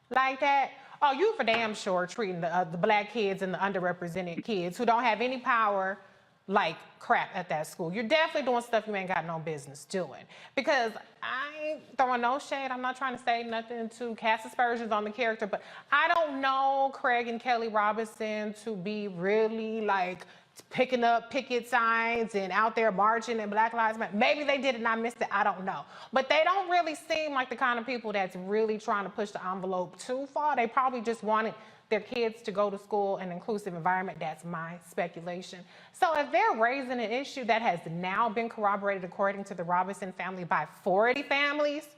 S13: like that, oh, you for damn sure treating the Black kids and the underrepresented kids who don't have any power like crap at that school. You're definitely doing stuff you ain't got no business doing. Because I ain't throwing no shade. I'm not trying to say nothing to cast aspersions on the character, but I don't know Craig and Kelly Robinson to be really like picking up picket signs and out there marching in Black Lives Matter. Maybe they did it and I missed it, I don't know. But they don't really seem like the kind of people that's really trying to push the envelope too far. They probably just wanted their kids to go to school in an inclusive environment. That's my speculation. So if they're raising an issue that has now been corroborated, according to the Robinson family, by 40 families,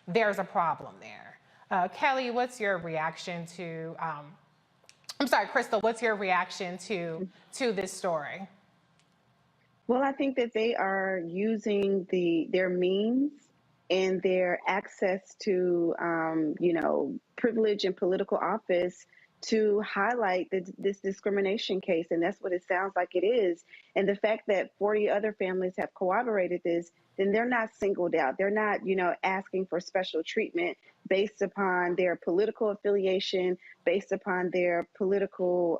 S13: there's a problem there. Kelly, what's your reaction to, I'm sorry, Crystal, what's your reaction to this story?
S17: Well, I think that they are using their means and their access to, privilege and political office to highlight this discrimination case. And that's what it sounds like it is. And the fact that 40 other families have corroborated this, then they're not singled out. They're not, asking for special treatment based upon their political affiliation, based upon their political,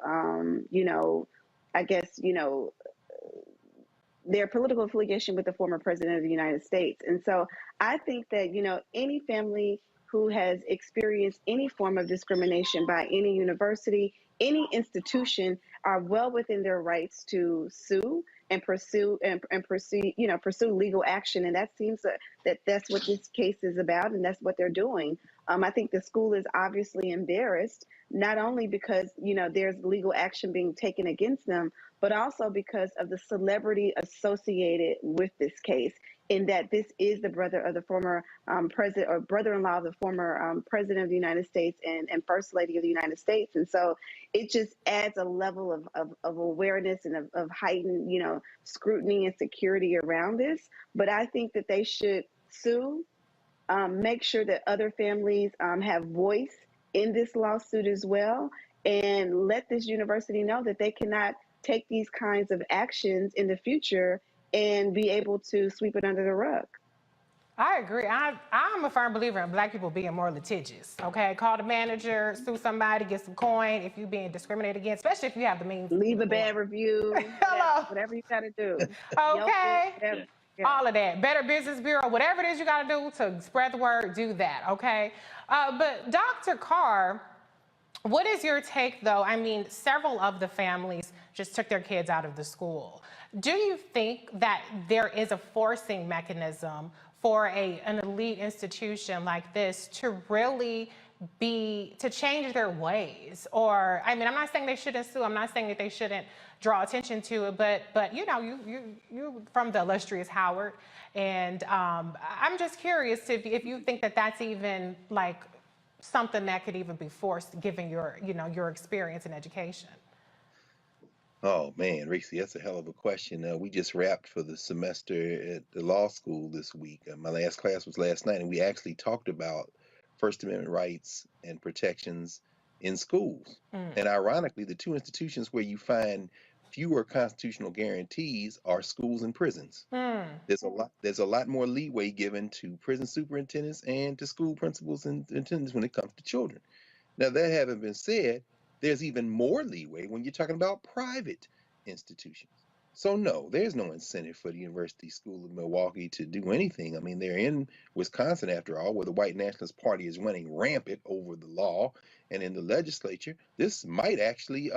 S17: their political affiliation with the former president of the United States. And so I think that, any family who has experienced any form of discrimination by any university, any institution, are well within their rights to sue and pursue legal action. And that seems that that's what this case is about, and that's what they're doing. I think the school is obviously embarrassed, not only because, there's legal action being taken against them, but also because of the celebrity associated with this case, in that this is the brother of the former president, or brother-in-law of the former president of the United States and First Lady of the United States. And so it just adds a level of awareness and of heightened, scrutiny and security around this. But I think that they should sue, make sure that other families have voice in this lawsuit as well, and let this university know that they cannot take these kinds of actions in the future and be able to sweep it under the rug.
S13: I agree. I'm a firm believer in Black people being more litigious, okay? Call the manager, sue somebody, get some coin if you're being discriminated against, especially if you have the means.
S17: Leave a bad review.
S13: Hello.
S17: Whatever you got to do.
S13: Okay. All of that. Better Business Bureau, whatever it is you got to do to spread the word, do that, okay? But Dr. Carr, what is your take, though? I mean, several of the families just took their kids out of the school. Do you think that there is a forcing mechanism for an elite institution like this to really to change their ways? Or, I mean, I'm not saying they shouldn't sue. I'm not saying that they shouldn't draw attention to it, but you from the illustrious Howard, and I'm just curious if you think that that's even like something that could even be forced, given your experience in education.
S4: Oh man, Reese, that's a hell of a question. We just wrapped for the semester at the law school this week. My last class was last night, and we actually talked about First Amendment rights and protections in schools. And ironically, the two institutions where you find fewer constitutional guarantees are schools and prisons. There's a lot more leeway given to prison superintendents and to school principals and attendants when it comes to children. Now, that having been said, there's even more leeway when you're talking about private institutions. So no, there's no incentive for the University School of Milwaukee to do anything. I mean, they're in Wisconsin, after all, where the white nationalist party is running rampant over the law and in the legislature. This might actually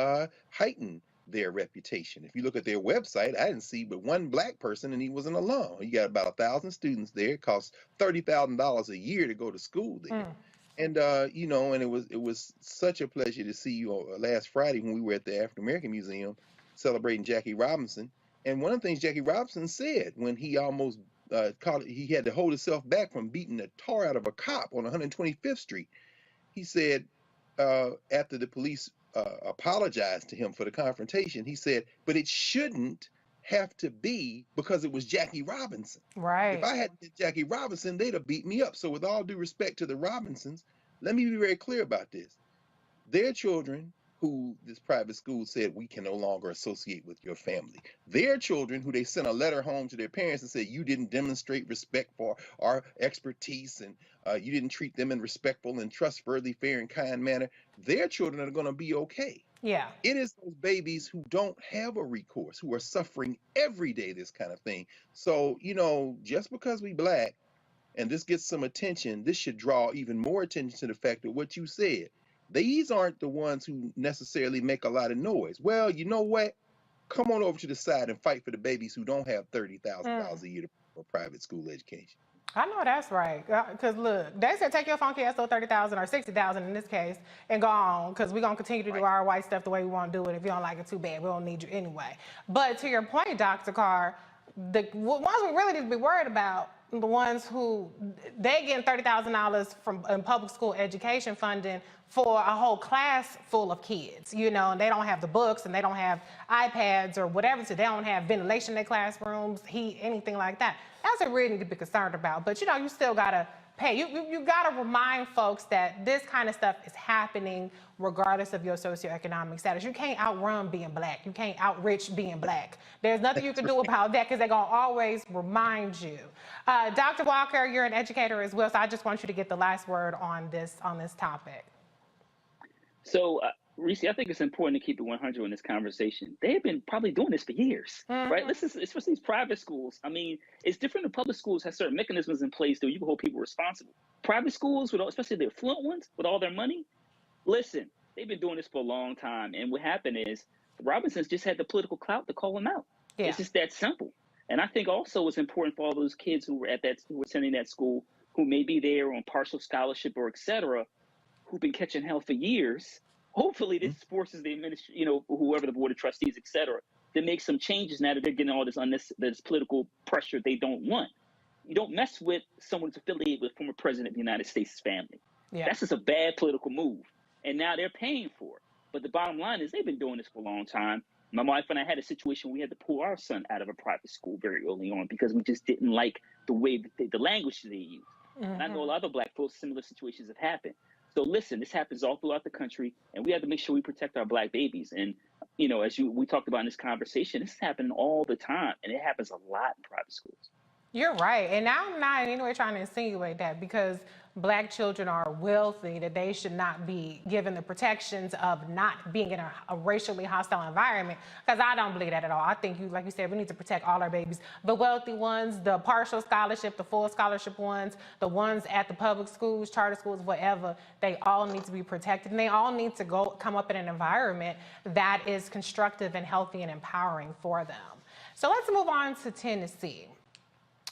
S4: heighten their reputation. If you look at their website, I didn't see but one Black person, and he was an alum. You got about 1,000 students there. It costs $30,000 a year to go to school there. And and it was such a pleasure to see you last Friday when we were at the African American Museum celebrating Jackie Robinson. And one of the things Jackie Robinson said when he almost he had to hold himself back from beating the tar out of a cop on 125th Street. He said after the police apologized to him for the confrontation, he said, "But it shouldn't have to be because it was Jackie Robinson.
S13: Right.
S4: If I hadn't been Jackie Robinson, they'd have beat me up." So with all due respect to the Robinsons, let me be very clear about this. Their children who this private school said we can no longer associate with your family. Their children who they sent a letter home to their parents and said you didn't demonstrate respect for our expertise and you didn't treat them in respectful and trustworthy, fair and kind manner. Their children are going to be okay.
S13: Yeah.
S4: It is those babies who don't have a recourse, who are suffering every day this kind of thing. So, just because we Black and this gets some attention, this should draw even more attention to the fact that what you said, these aren't the ones who necessarily make a lot of noise. Well, you know what? Come on over to the side and fight for the babies who don't have $30,000 a year for private school education.
S13: I know that's right. Because look, they said take your funky ass to 30,000 or 60,000 in this case and go on, because we're going to continue to do our white stuff the way we want to do it. If you don't like it, too bad. We don't need you anyway. But to your point, Dr. Carr, the ones we really need to be worried about, the ones who, they getting $30,000 from public school education funding for a whole class full of kids, you know, and they don't have the books and they don't have iPads or whatever, so they don't have ventilation in their classrooms, heat, anything like that. That's what we really need to be concerned about. But, you know, you still got to pay. You got to remind folks that this kind of stuff is happening regardless of your socioeconomic status. You can't outrun being black. You can't outrich being black. There's nothing you can do about that, because they're going to always remind you. Dr. Walker, you're an educator as well, so I just want you to get the last word on this topic.
S1: So, Reese, I think it's important to keep it 100 in this conversation. They have been probably doing this for years, right? Listen, especially these private schools. I mean, it's different than public schools have certain mechanisms in place that you can hold people responsible. Private schools, especially the affluent ones, with all their money, listen, they've been doing this for a long time. And what happened is Robinsons just had the political clout to call them out. Yeah. It's just that simple. And I think also it's important for all those kids who were attending that school, who may be there on partial scholarship or et cetera, who've been catching hell for years. Hopefully this forces the administration, whoever the board of trustees, et cetera, to make some changes now that they're getting all this political pressure they don't want. You don't mess with someone who's affiliated with former president of the United States' family. Yeah. That's just a bad political move. And now they're paying for it. But the bottom line is they've been doing this for a long time. My wife and I had a situation, we had to pull our son out of a private school very early on because we just didn't like the way that the language they used. And I know a lot of other black folks, similar situations have happened. So listen, this happens all throughout the country, and we have to make sure we protect our black babies. And, as we talked about in this conversation, this is happening all the time, and it happens a lot in private schools. You're right. And I'm not in any way trying to insinuate that because black children are wealthy, that they should not be given the protections of not being in a racially hostile environment, because I don't believe that at all. I think, like you said, we need to protect all our babies. The wealthy ones, the partial scholarship, the full scholarship ones, the ones at the public schools, charter schools, whatever, they all need to be protected. And they all need to come up in an environment that is constructive and healthy and empowering for them. So let's move on to Tennessee.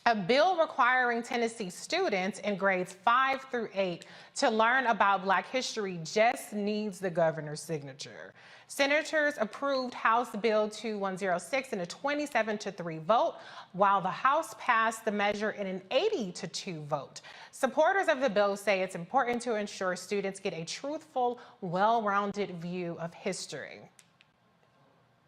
S1: A bill requiring Tennessee students in grades 5 through 8 to learn about Black history just needs the governor's signature. Senators approved House Bill 2106 in a 27-3 vote, while the House passed the measure in an 80-2 vote. Supporters of the bill say it's important to ensure students get a truthful, well-rounded view of history.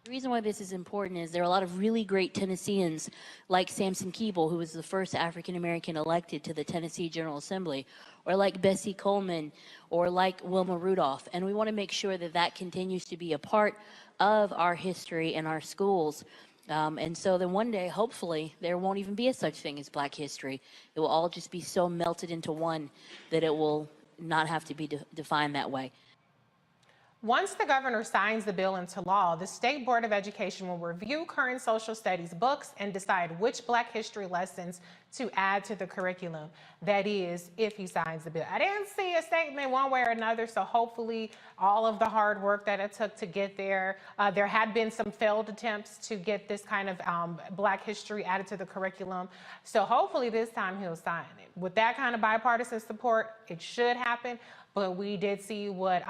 S10: The reason why this is important is there are a lot of really great Tennesseans like Samson Keeble, who was the first African-American elected to the Tennessee General Assembly, or like Bessie Coleman, or like Wilma Rudolph. And we want to make sure that that continues to be a part of our history and our schools. And so then one day, hopefully, there won't even be a such thing as Black history. It will all just be so melted into one that it will not have to be defined that way.
S13: Once the governor signs the bill into law, the State Board of Education will review current social studies books and decide which Black history lessons to add to the curriculum. That is, if he signs the bill. I didn't see a statement one way or another, so hopefully all of the hard work that it took to get there, there had been some failed attempts to get this kind of Black history added to the curriculum. So hopefully this time he'll sign it. With that kind of bipartisan support, it should happen, but we did see what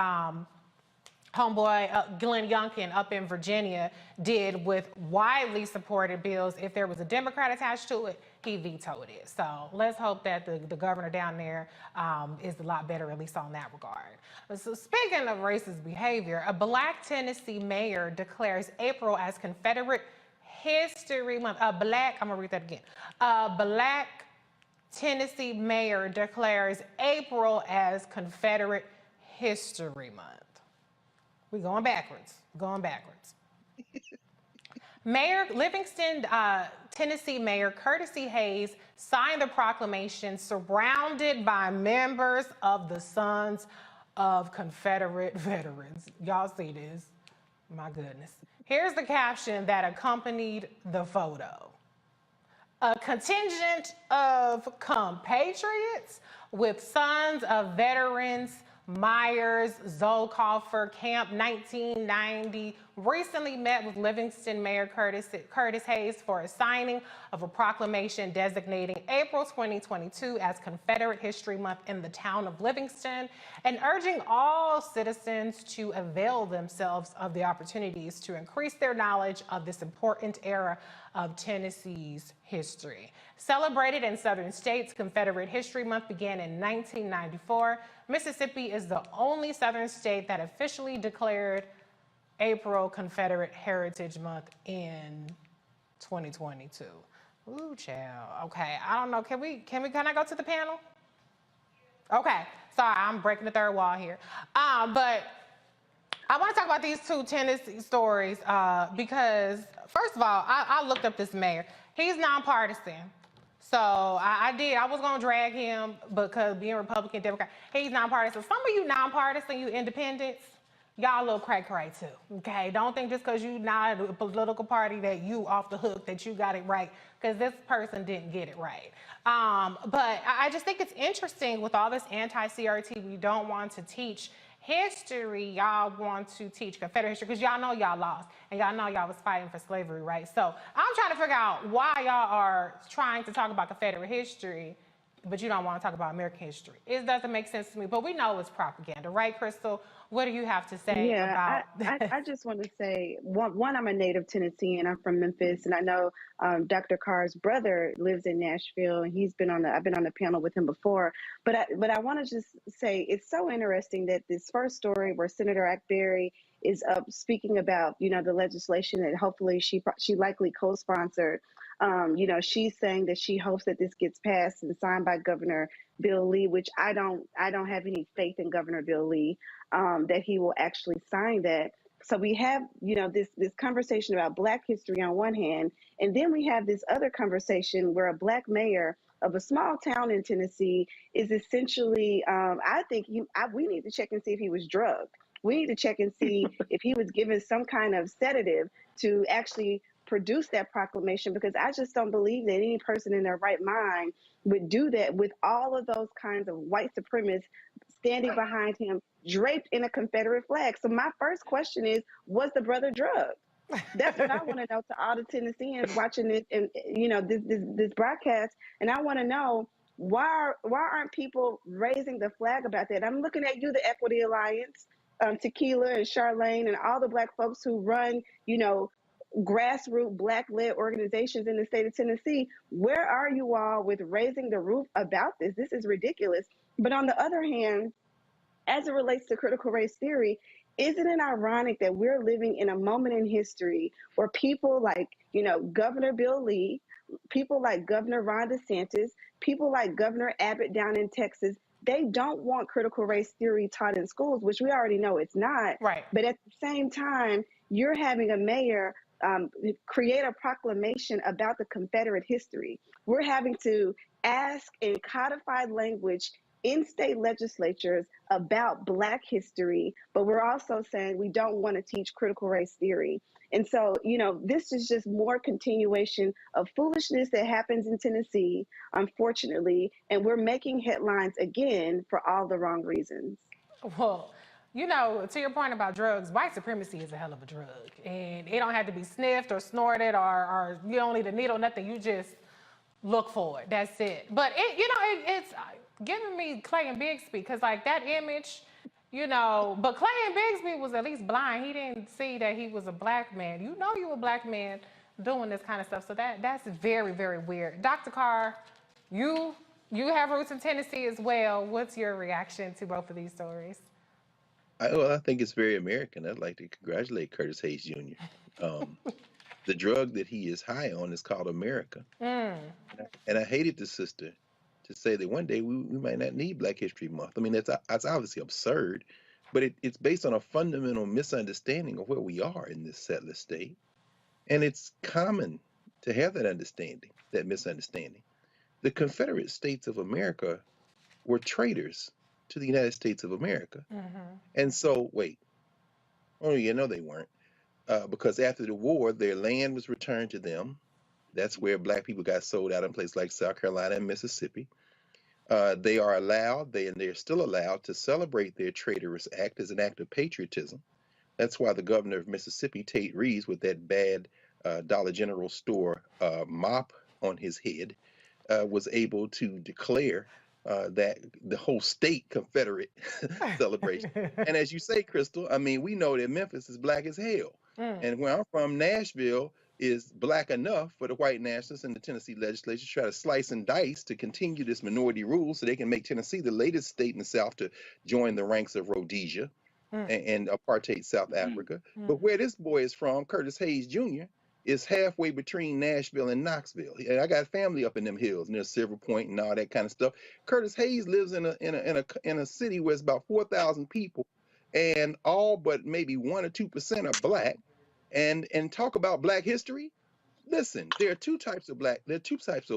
S13: homeboy Glenn Youngkin up in Virginia did with widely supported bills. If there was a Democrat attached to it, he vetoed it. So let's hope that the governor down there is a lot better, at least on that regard. So speaking of racist behavior, a Black Tennessee mayor declares April as Confederate History Month. I'm gonna read that again. Black Tennessee mayor declares April as Confederate History Month. We're going backwards, Mayor Livingston, Tennessee Mayor Curtis E. Hayes signed the proclamation surrounded by members of the Sons of Confederate Veterans. Y'all see this? My goodness. Here's the caption that accompanied the photo. A contingent of compatriots with Sons of Veterans Myers, Zolcoffer, Camp 1990 recently met with Livingston Mayor Curtis Hayes for a signing of a proclamation designating April 2022 as Confederate History Month in the town of Livingston and urging all citizens to avail themselves of the opportunities to increase their knowledge of this important era of Tennessee's history. Celebrated in southern states, Confederate History Month began in 1994. Mississippi is the only southern state that officially declared April Confederate Heritage Month in 2022. Ooh, child. Okay, I don't know. Can I go to the panel? Okay, sorry, I'm breaking the third wall here. But I want to talk about these two Tennessee stories because, first of all, I looked up this mayor. He's nonpartisan. So I did. I was going to drag him because being Republican, Democrat, he's nonpartisan. Some of you nonpartisan, you independents, y'all a little cray-cray too, okay? Don't think just because you not a political party that you off the hook, that you got it right, because this person didn't get it right. But I just think it's interesting with all this anti-CRT, we don't want to teach history, y'all want to teach Confederate history, because y'all know y'all lost, and y'all know y'all was fighting for slavery, right? So I'm trying to figure out why y'all are trying to talk about Confederate history, but you don't want to talk about American history. It doesn't make sense to me, but we know it's propaganda, right, Crystal? What do you have to say about that?
S17: I just want to say, one, I'm a native Tennessean. I'm from Memphis, and I know Dr. Carr's brother lives in Nashville, and I've been on the panel with him before. But I want to just say it's so interesting that this first story where Senator Ackberry is up speaking about, the legislation that hopefully she likely co-sponsored. She's saying that she hopes that this gets passed and signed by Governor Bill Lee, which I don't have any faith in Governor Bill Lee, that he will actually sign that. So we have, this conversation about Black history on one hand, and then we have this other conversation where a Black mayor of a small town in Tennessee is essentially, I think we need to check and see if he was drugged. We need to check and see if he was given some kind of sedative to actually produce that proclamation, because I just don't believe that any person in their right mind would do that with all of those kinds of white supremacists standing behind him, draped in a Confederate flag. So my first question is, was the brother drugged? That's what I want to know, to all the Tennesseans watching this and this broadcast. And I want to know, why aren't people raising the flag about that? I'm looking at you, the Equity Alliance, Tequila and Charlene, and all the Black folks who run, grassroots Black-led organizations in the state of Tennessee. Where are you all with raising the roof about this? This is ridiculous. But on the other hand, as it relates to critical race theory, isn't it ironic that we're living in a moment in history where people like, Governor Bill Lee, people like Governor Ron DeSantis, people like Governor Abbott down in Texas, they don't want critical race theory taught in schools, which we already know it's not.
S13: Right.
S17: But at the same time, you're having a mayor create a proclamation about the Confederate history. We're having to ask in codified language in state legislatures about Black history, but we're also saying we don't want to teach critical race theory. And so, this is just more continuation of foolishness that happens in Tennessee, unfortunately, and we're making headlines again for all the wrong reasons.
S13: Well, to your point about drugs, white supremacy is a hell of a drug. And it don't have to be sniffed or snorted or you don't need a needle, nothing. You just look for it. That's it. But, it's giving me Clay and Bigsby, because, that image, but Clay and Bigsby was at least blind. He didn't see that he was a Black man. You were a Black man doing this kind of stuff. So that's very, very weird. Dr. Carr, you have roots in Tennessee as well. What's your reaction to both of these stories?
S4: I think it's very American. I'd like to congratulate Curtis Hayes Jr. The drug that he is high on is called America. And I hated the sister to say that one day we might not need Black History Month. I mean, that's obviously absurd, but it's based on a fundamental misunderstanding of where we are in this settler state. And it's common to have that understanding, that misunderstanding. The Confederate States of America were traitors to the United States of America. And so, wait, they weren't. Because after the war, their land was returned to them. That's where Black people got sold out in places like South Carolina and Mississippi. They are allowed, they're still allowed to celebrate their traitorous act as an act of patriotism. That's why the governor of Mississippi, Tate Reeves, with that bad Dollar General store mop on his head, was able to declare that the whole state Confederate celebration. And as you say, Crystal, I mean, we know that Memphis is black as hell. And where I'm from, Nashville is black enough for the white nationalists and the Tennessee legislature to try to slice and dice to continue this minority rule so they can make Tennessee the latest state in the South to join the ranks of Rhodesia and apartheid South Africa. But where this boy is from, Curtis Hayes Jr., is halfway between Nashville and Knoxville. And I got family up in them hills near Silver Point and all that kind of stuff. Curtis Hayes lives in a city where it's about 4,000 people, and all but maybe 1 or 2% are black. And talk about black history. Listen, there are two types of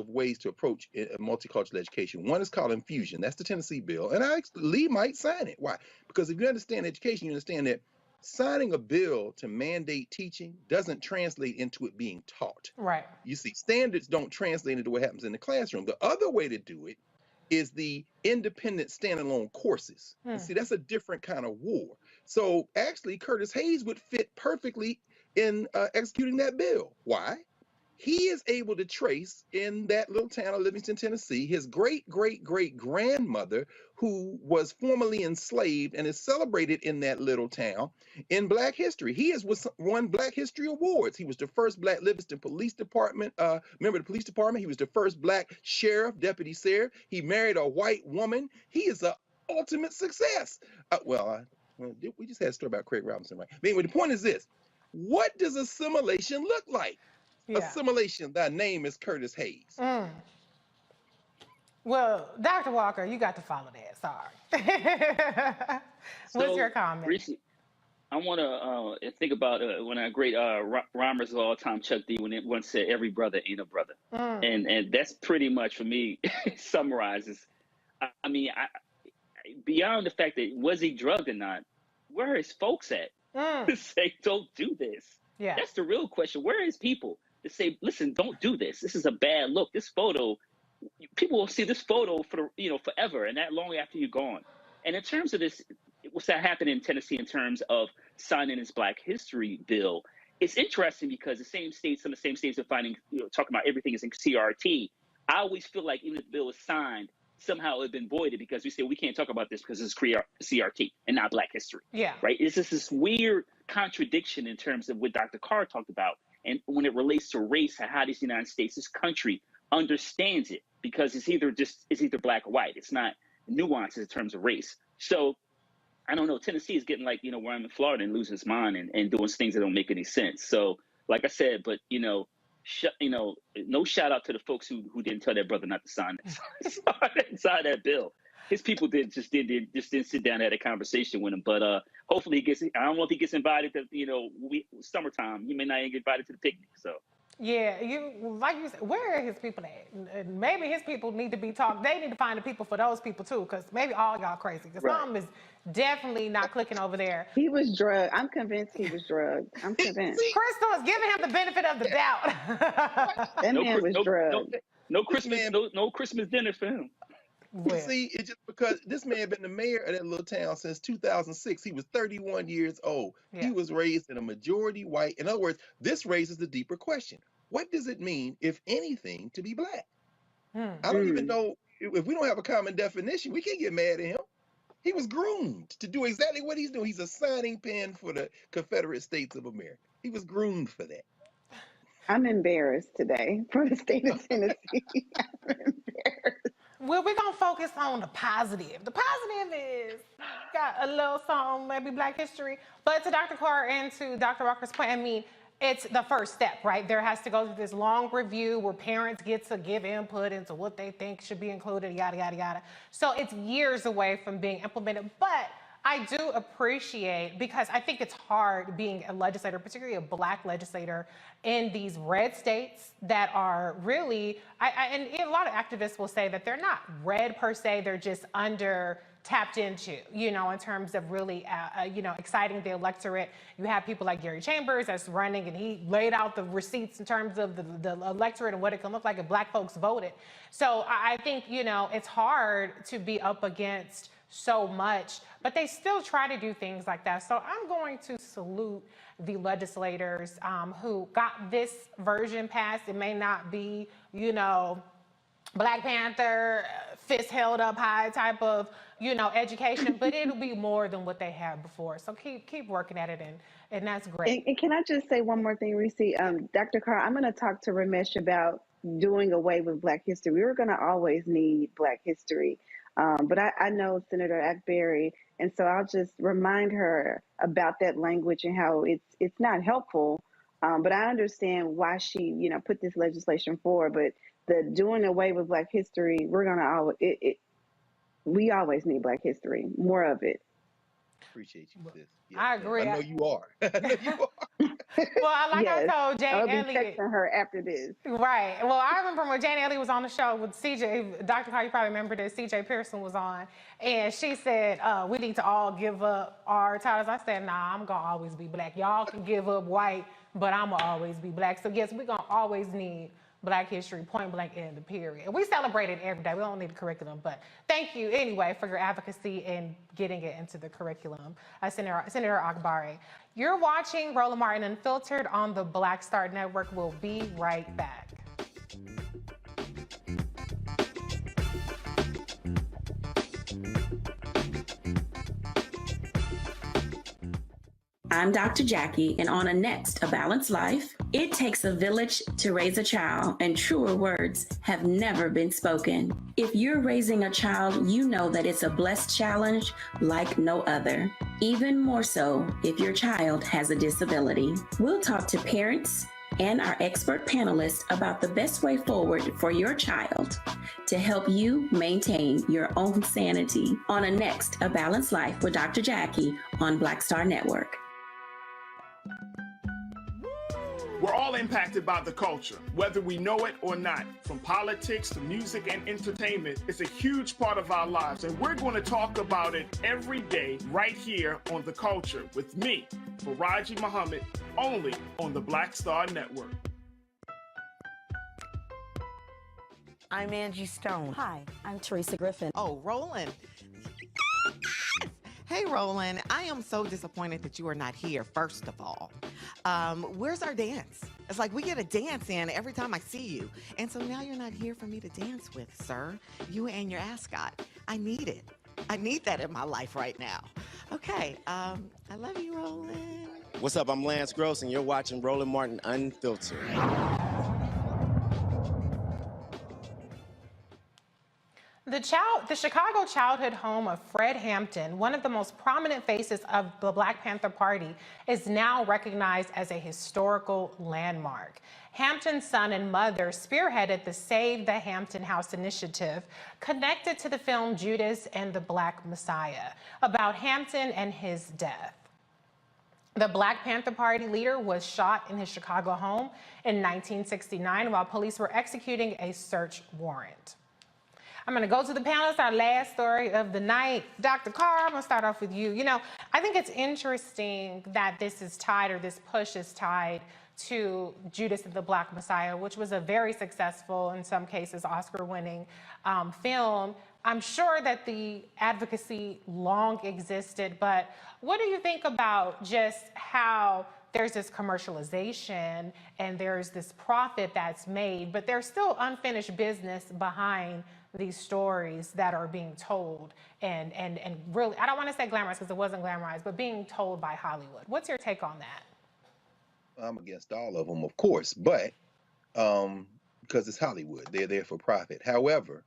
S4: ways to approach multicultural education. One is called infusion. That's the Tennessee bill. And Lee might sign it. Why? Because if you understand education, you understand that signing a bill to mandate teaching doesn't translate into it being taught.
S13: Right.
S4: You see, standards don't translate into what happens in the classroom. The other way to do it is the independent standalone courses. You see, that's a different kind of war. So actually, Curtis Hayes would fit perfectly in executing that bill. Why? He is able to trace in that little town of Livingston, Tennessee, his great-great-great-grandmother who was formerly enslaved and is celebrated in that little town in Black history. He has won Black History Awards. He was the first Black Livingston Police Department member of the police department. He was the first Black sheriff, deputy sheriff. He married a white woman. He is an ultimate success. We just had a story about Craig Robinson, right? But anyway, the point is this. What does assimilation look like? Assimilation, thy name is Curtis Hayes.
S13: Well, Dr. Walker, you got to follow that. Sorry. What's your comment?
S1: Reese, I want to think about one of our great rhymers of all time, Chuck D, when it once said, "Every brother ain't a brother," and that's pretty much for me summarizes. I mean, beyond the fact that was he drugged or not, where are his folks at to say don't do this?
S13: Yeah,
S1: that's the real question. Where are his people to say, listen, don't do this. This is a bad look. This photo, people will see this photo for forever, and that long after you're gone. And in terms of this, what's that happened in Tennessee in terms of signing this Black History bill? It's interesting because some of the same states are finding, talking about everything is in CRT. I always feel like even if the bill is signed, somehow it's been voided because we say we can't talk about this because it's CRT and not Black history.
S13: Yeah.
S1: Right? It's just this weird contradiction in terms of what Dr. Carr talked about. And when it relates to race and how this United States, this country understands it, because it's either black or white. It's not nuances in terms of race. So I don't know. Tennessee is getting like, where I'm in Florida and losing his mind and doing things that don't make any sense. So like I said, but no shout out to the folks who didn't tell their brother not to sign that bill. His people didn't sit down and had a conversation with him. But hopefully he gets. I don't know if he gets invited to summertime. He may not even get invited to the picnic. So.
S13: Yeah, like you said, where are his people at? Maybe his people need to be talked. They need to find the people for those people too, because maybe all y'all crazy. Because something is definitely not clicking over there.
S17: He was drugged. I'm convinced he was drugged. I'm convinced.
S13: Crystal is giving him the benefit of the doubt.
S17: That man was drugged.
S1: No Christmas dinner for him.
S4: You see, it's just because this man been the mayor of that little town since 2006. He was 31 years old. Yeah. He was raised in a majority white. In other words, this raises the deeper question. What does it mean, if anything, to be Black? I don't even know. If we don't have a common definition, we can't get mad at him. He was groomed to do exactly what he's doing. He's a signing pen for the Confederate States of America. He was groomed for that.
S17: I'm embarrassed today for the state of Tennessee. I'm embarrassed.
S13: Well, we're going to focus on the positive. The positive is got a little song, maybe Black history. But to Dr. Carr and to Dr. Walker's point, I mean, it's the first step, right? There has to go through this long review where parents get to give input into what they think should be included, yada, yada, yada. So it's years away from being implemented. But I do appreciate, because I think it's hard being a legislator, particularly a Black legislator in these red states that are really, and a lot of activists will say that they're not red per se, they're just under tapped into, in terms of really, exciting the electorate. You have people like Gary Chambers that's running, and he laid out the receipts in terms of the electorate and what it can look like if Black folks voted. So I think, it's hard to be up against so much, but they still try to do things like that. So I'm going to salute the legislators who got this version passed. It may not be, you know, Black Panther, fist held up high type of, you know, education, but it'll be more than what they had before. So keep working at it, and that's great.
S17: And can I just say one more thing, Reese? Dr. Carr, I'm going to talk to Ramesh about doing away with Black history. We were going to always need Black history, but I know Senator Akberry, and so I'll just remind her about that language and how it's not helpful. But I understand why she, you know, put this legislation forward. But the doing away with Black history, we're going to always we always need Black history, more of it.
S4: Appreciate you, sis. Yeah,
S13: I agree.
S4: I know you are. I know you are.
S13: Well, like
S17: yes,
S13: I told Jane
S17: I'll be
S13: Elliott.
S17: texting her after this.
S13: Right. Well, I remember when Jane Elliott was on the show with CJ, Dr. Carr, you probably remember this, CJ Pearson was on, and she said, we need to all give up our titles. I said, nah, I'm going to always be Black. Y'all can give up white, but I'm going to always be Black. So, yes, we're going to always need Black history, point blank, end of period. And we celebrate it every day. We don't need a curriculum, but thank you anyway for your advocacy and getting it into the curriculum. Senator Akbari. You're watching Roland Martin Unfiltered on the Black Star Network. We'll be right back.
S3: I'm Dr. Jackie, and on A Balanced Life, it takes a village to raise a child, and truer words have never been spoken. If you're raising a child, you know that it's a blessed challenge like no other. Even more so if your child has a disability. We'll talk to parents and our expert panelists about the best way forward for your child to help you maintain your own sanity on A Balanced Life with Dr. Jackie on Black Star Network.
S2: We're all impacted by the culture, whether we know it or not. From politics to music and entertainment, it's a huge part of our lives, and we're going to talk about it every day right here on The Culture with me, Faraji Muhammad, only on the Black Star Network.
S11: I'm Angie Stone.
S14: Hi, I'm Teresa Griffin.
S15: Oh, Roland. Hey, Roland, I am so disappointed that you are not here, first of all. Where's our dance? It's like we get a dance in every time I see you. And so now you're not here for me to dance with, sir. You and your ascot. I need it. I need that in my life right now. Okay, I love you, Roland.
S16: What's up? I'm Lance Gross, and you're watching Roland Martin Unfiltered.
S13: The Chicago childhood home of Fred Hampton, one of the most prominent faces of the Black Panther Party, is now recognized as a historical landmark. Hampton's son and mother spearheaded the Save the Hampton House initiative connected to the film Judas and the Black Messiah, about Hampton and his death. The Black Panther Party leader was shot in his Chicago home in 1969 while police were executing a search warrant. I'm going to go to the panelists, our last story of the night. Dr. Carr, I'm going to start off with you. You know, I think it's interesting that this is tied, or this push is tied to Judas and the Black Messiah, which was a very successful, in some cases, Oscar-winning film. I'm sure that the advocacy long existed, but what do you think about just how there's this commercialization and there's this profit that's made, but there's still unfinished business behind these stories that are being told and really, I don't want to say glamorized because it wasn't glamorized, but being told by Hollywood. What's your take on that?
S4: I'm against all of them, of course, but because it's Hollywood, they're there for profit. However,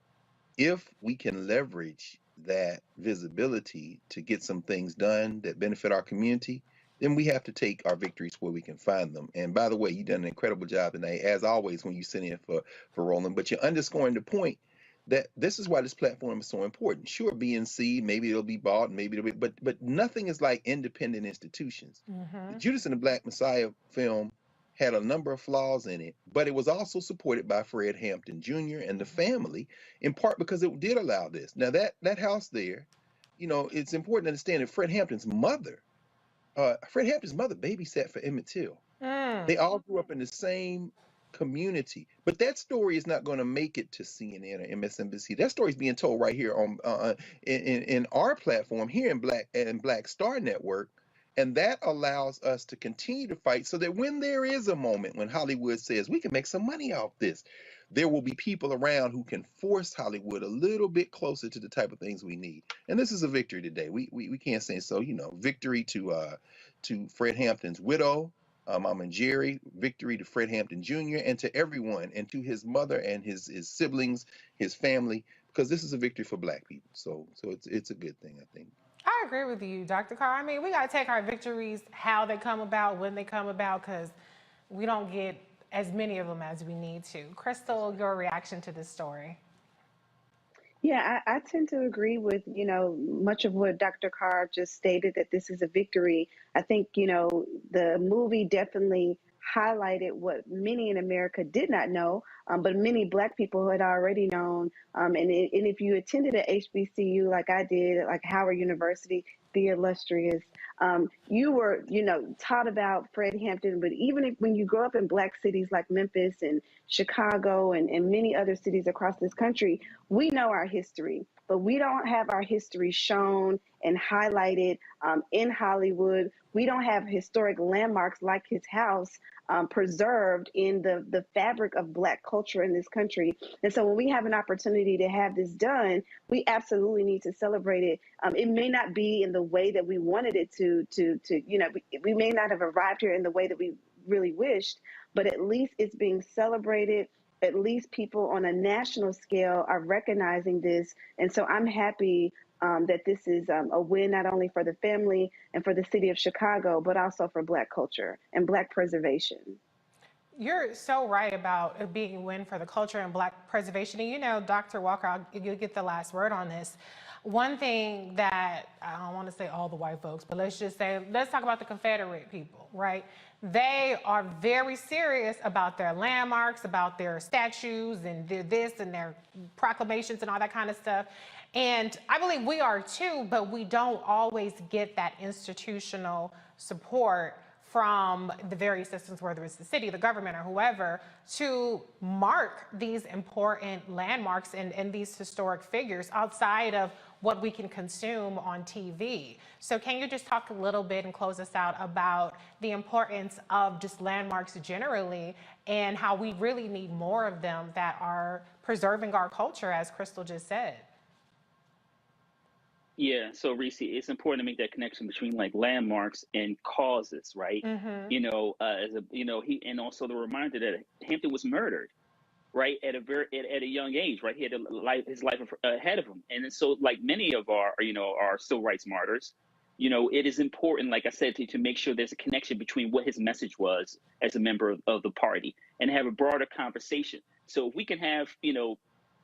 S4: if we can leverage that visibility to get some things done that benefit our community, then we have to take our victories where we can find them. And by the way, you've done an incredible job tonight, as always, when you sit in for Roland, but you're underscoring the point that this is why this platform is so important. Sure, BNC, maybe it'll be bought, maybe it'll be, but nothing is like independent institutions. The Judas and the Black Messiah film had a number of flaws in it, but it was also supported by Fred Hampton Jr. and the family, in part because it did allow this. Now that house there, you know, it's important to understand that Fred Hampton's mother babysat for Emmett Till. They all grew up in the same community. But that story is not going to make it to CNN or MSNBC. That story is being told right here on in our platform here in Black Star Network. And that allows us to continue to fight so that when there is a moment when Hollywood says we can make some money off this, there will be people around who can force Hollywood a little bit closer to the type of things we need. And this is a victory today. We can't say so. You know, victory to Fred Hampton's widow, Mom and Jerry, victory to Fred Hampton Jr. and to everyone, and to his mother and his siblings, his family, because this is a victory for Black people. So it's a good thing, I think.
S13: I agree with you, Dr. Carr. I mean, we got to take our victories, how they come about, when they come about, because we don't get as many of them as we need to. Crystal, your reaction to this story?
S17: Yeah, I tend to agree with, much of what Dr. Carr just stated, that this is a victory. I think, the movie definitely highlighted what many in America did not know, but many Black people had already known. And if you attended at HBCU like I did, like Howard University, the illustrious, you were, taught about Fred Hampton. But even when you grow up in Black cities like Memphis and Chicago and many other cities across this country, we know our history, but we don't have our history shown and highlighted in Hollywood. We don't have historic landmarks like his house preserved in the fabric of Black culture in this country. And so when we have an opportunity to have this done, we absolutely need to celebrate it. It may not be in the way that we wanted it to we may not have arrived here in the way that we really wished, but at least it's being celebrated. At least people on a national scale are recognizing this. And so I'm happy that this is a win not only for the family and for the city of Chicago, but also for Black culture and Black preservation.
S13: You're so right about it being a win for the culture and Black preservation. And Dr. Walker, you'll get the last word on this. One thing that, I don't want to say all the white folks, but let's talk about the Confederate people, right? They are very serious about their landmarks, about their statues and their this and their proclamations and all that kind of stuff. And I believe we are too, but we don't always get that institutional support from the various systems, whether it's the city, the government, or whoever, to mark these important landmarks and these historic figures outside of what we can consume on TV. So can you just talk a little bit and close us out about the importance of just landmarks generally and how we really need more of them that are preserving our culture, as Crystal just said?
S1: Yeah, so Reese, it's important to make that connection between like landmarks and causes, right?
S13: Mm-hmm.
S1: He and also the reminder that Hampton was murdered, right, at a young age, right? He had his life ahead of him, and so like many of our civil rights martyrs, it is important, like I said, to make sure there's a connection between what his message was as a member of the party and have a broader conversation. So if we can have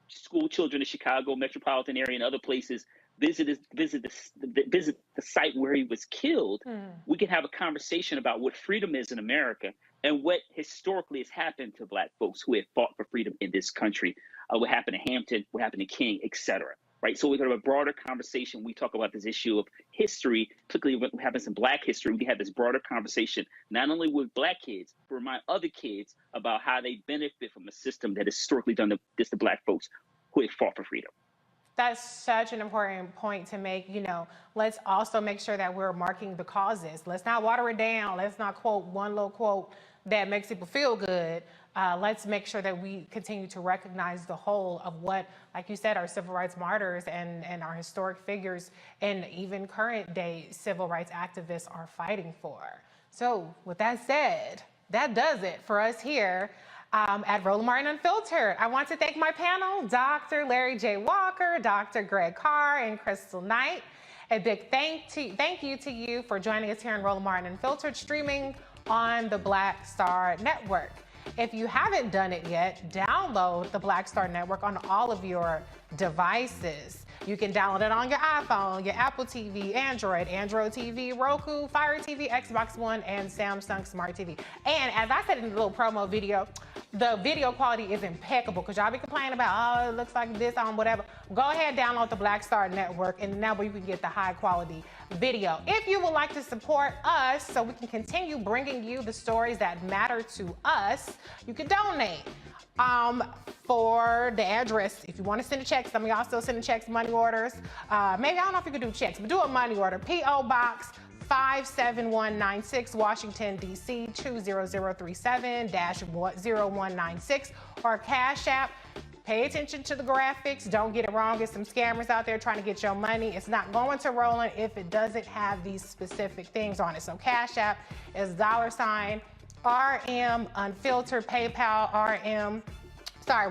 S1: school children in Chicago metropolitan area and other places visit the site where he was killed, we can have a conversation about what freedom is in America and what historically has happened to Black folks who have fought for freedom in this country, what happened to Hampton, what happened to King, etc. Right? So we can have a broader conversation. We talk about this issue of history, particularly what happens in Black history. We can have this broader conversation, not only with Black kids, but remind other kids about how they benefit from a system that has historically done this to Black folks who have fought for freedom.
S13: That's such an important point to make. Let's also make sure that we're marking the causes. Let's not water it down. Let's not quote one little quote that makes people feel good. Let's make sure that we continue to recognize the whole of what, like you said, our civil rights martyrs and our historic figures and even current day civil rights activists are fighting for. So with that said, that does it for us here at Roland Martin Unfiltered. I want to thank my panel, Dr. Larry J. Walker, Dr. Greg Carr, and Crystal Knight. A big thank you to you for joining us here on Roland Martin Unfiltered, streaming on the Black Star Network. If you haven't done it yet, download the Black Star Network on all of your devices. You can download it on your iPhone, your Apple TV, Android TV, Roku, Fire TV, Xbox One, and Samsung Smart TV. And as I said in the little promo video, the video quality is impeccable because y'all be complaining about, it looks like this on whatever. Go ahead, download the Black Star Network, and now you can get the high quality video. If you would like to support us so we can continue bringing you the stories that matter to us, checks. You can donate. For the address, if you want to send a check, some of y'all still sending checks, money orders. Maybe, I don't know if you can do checks, but do a money order. P.O. Box 57196, Washington, D.C. 20037-0196, or Cash App. Pay attention to the graphics. Don't get it wrong. There's some scammers out there trying to get your money. It's not going to Roland if it doesn't have these specific things on it. So Cash App is $RM Unfiltered, PayPal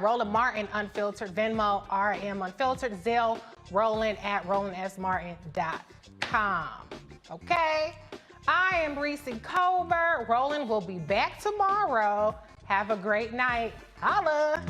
S13: Roland Martin Unfiltered, Venmo RM Unfiltered, Zelle Roland@RolandSMartin.com. Okay? I am Reese Colbert. Roland will be back tomorrow. Have a great night. Holla!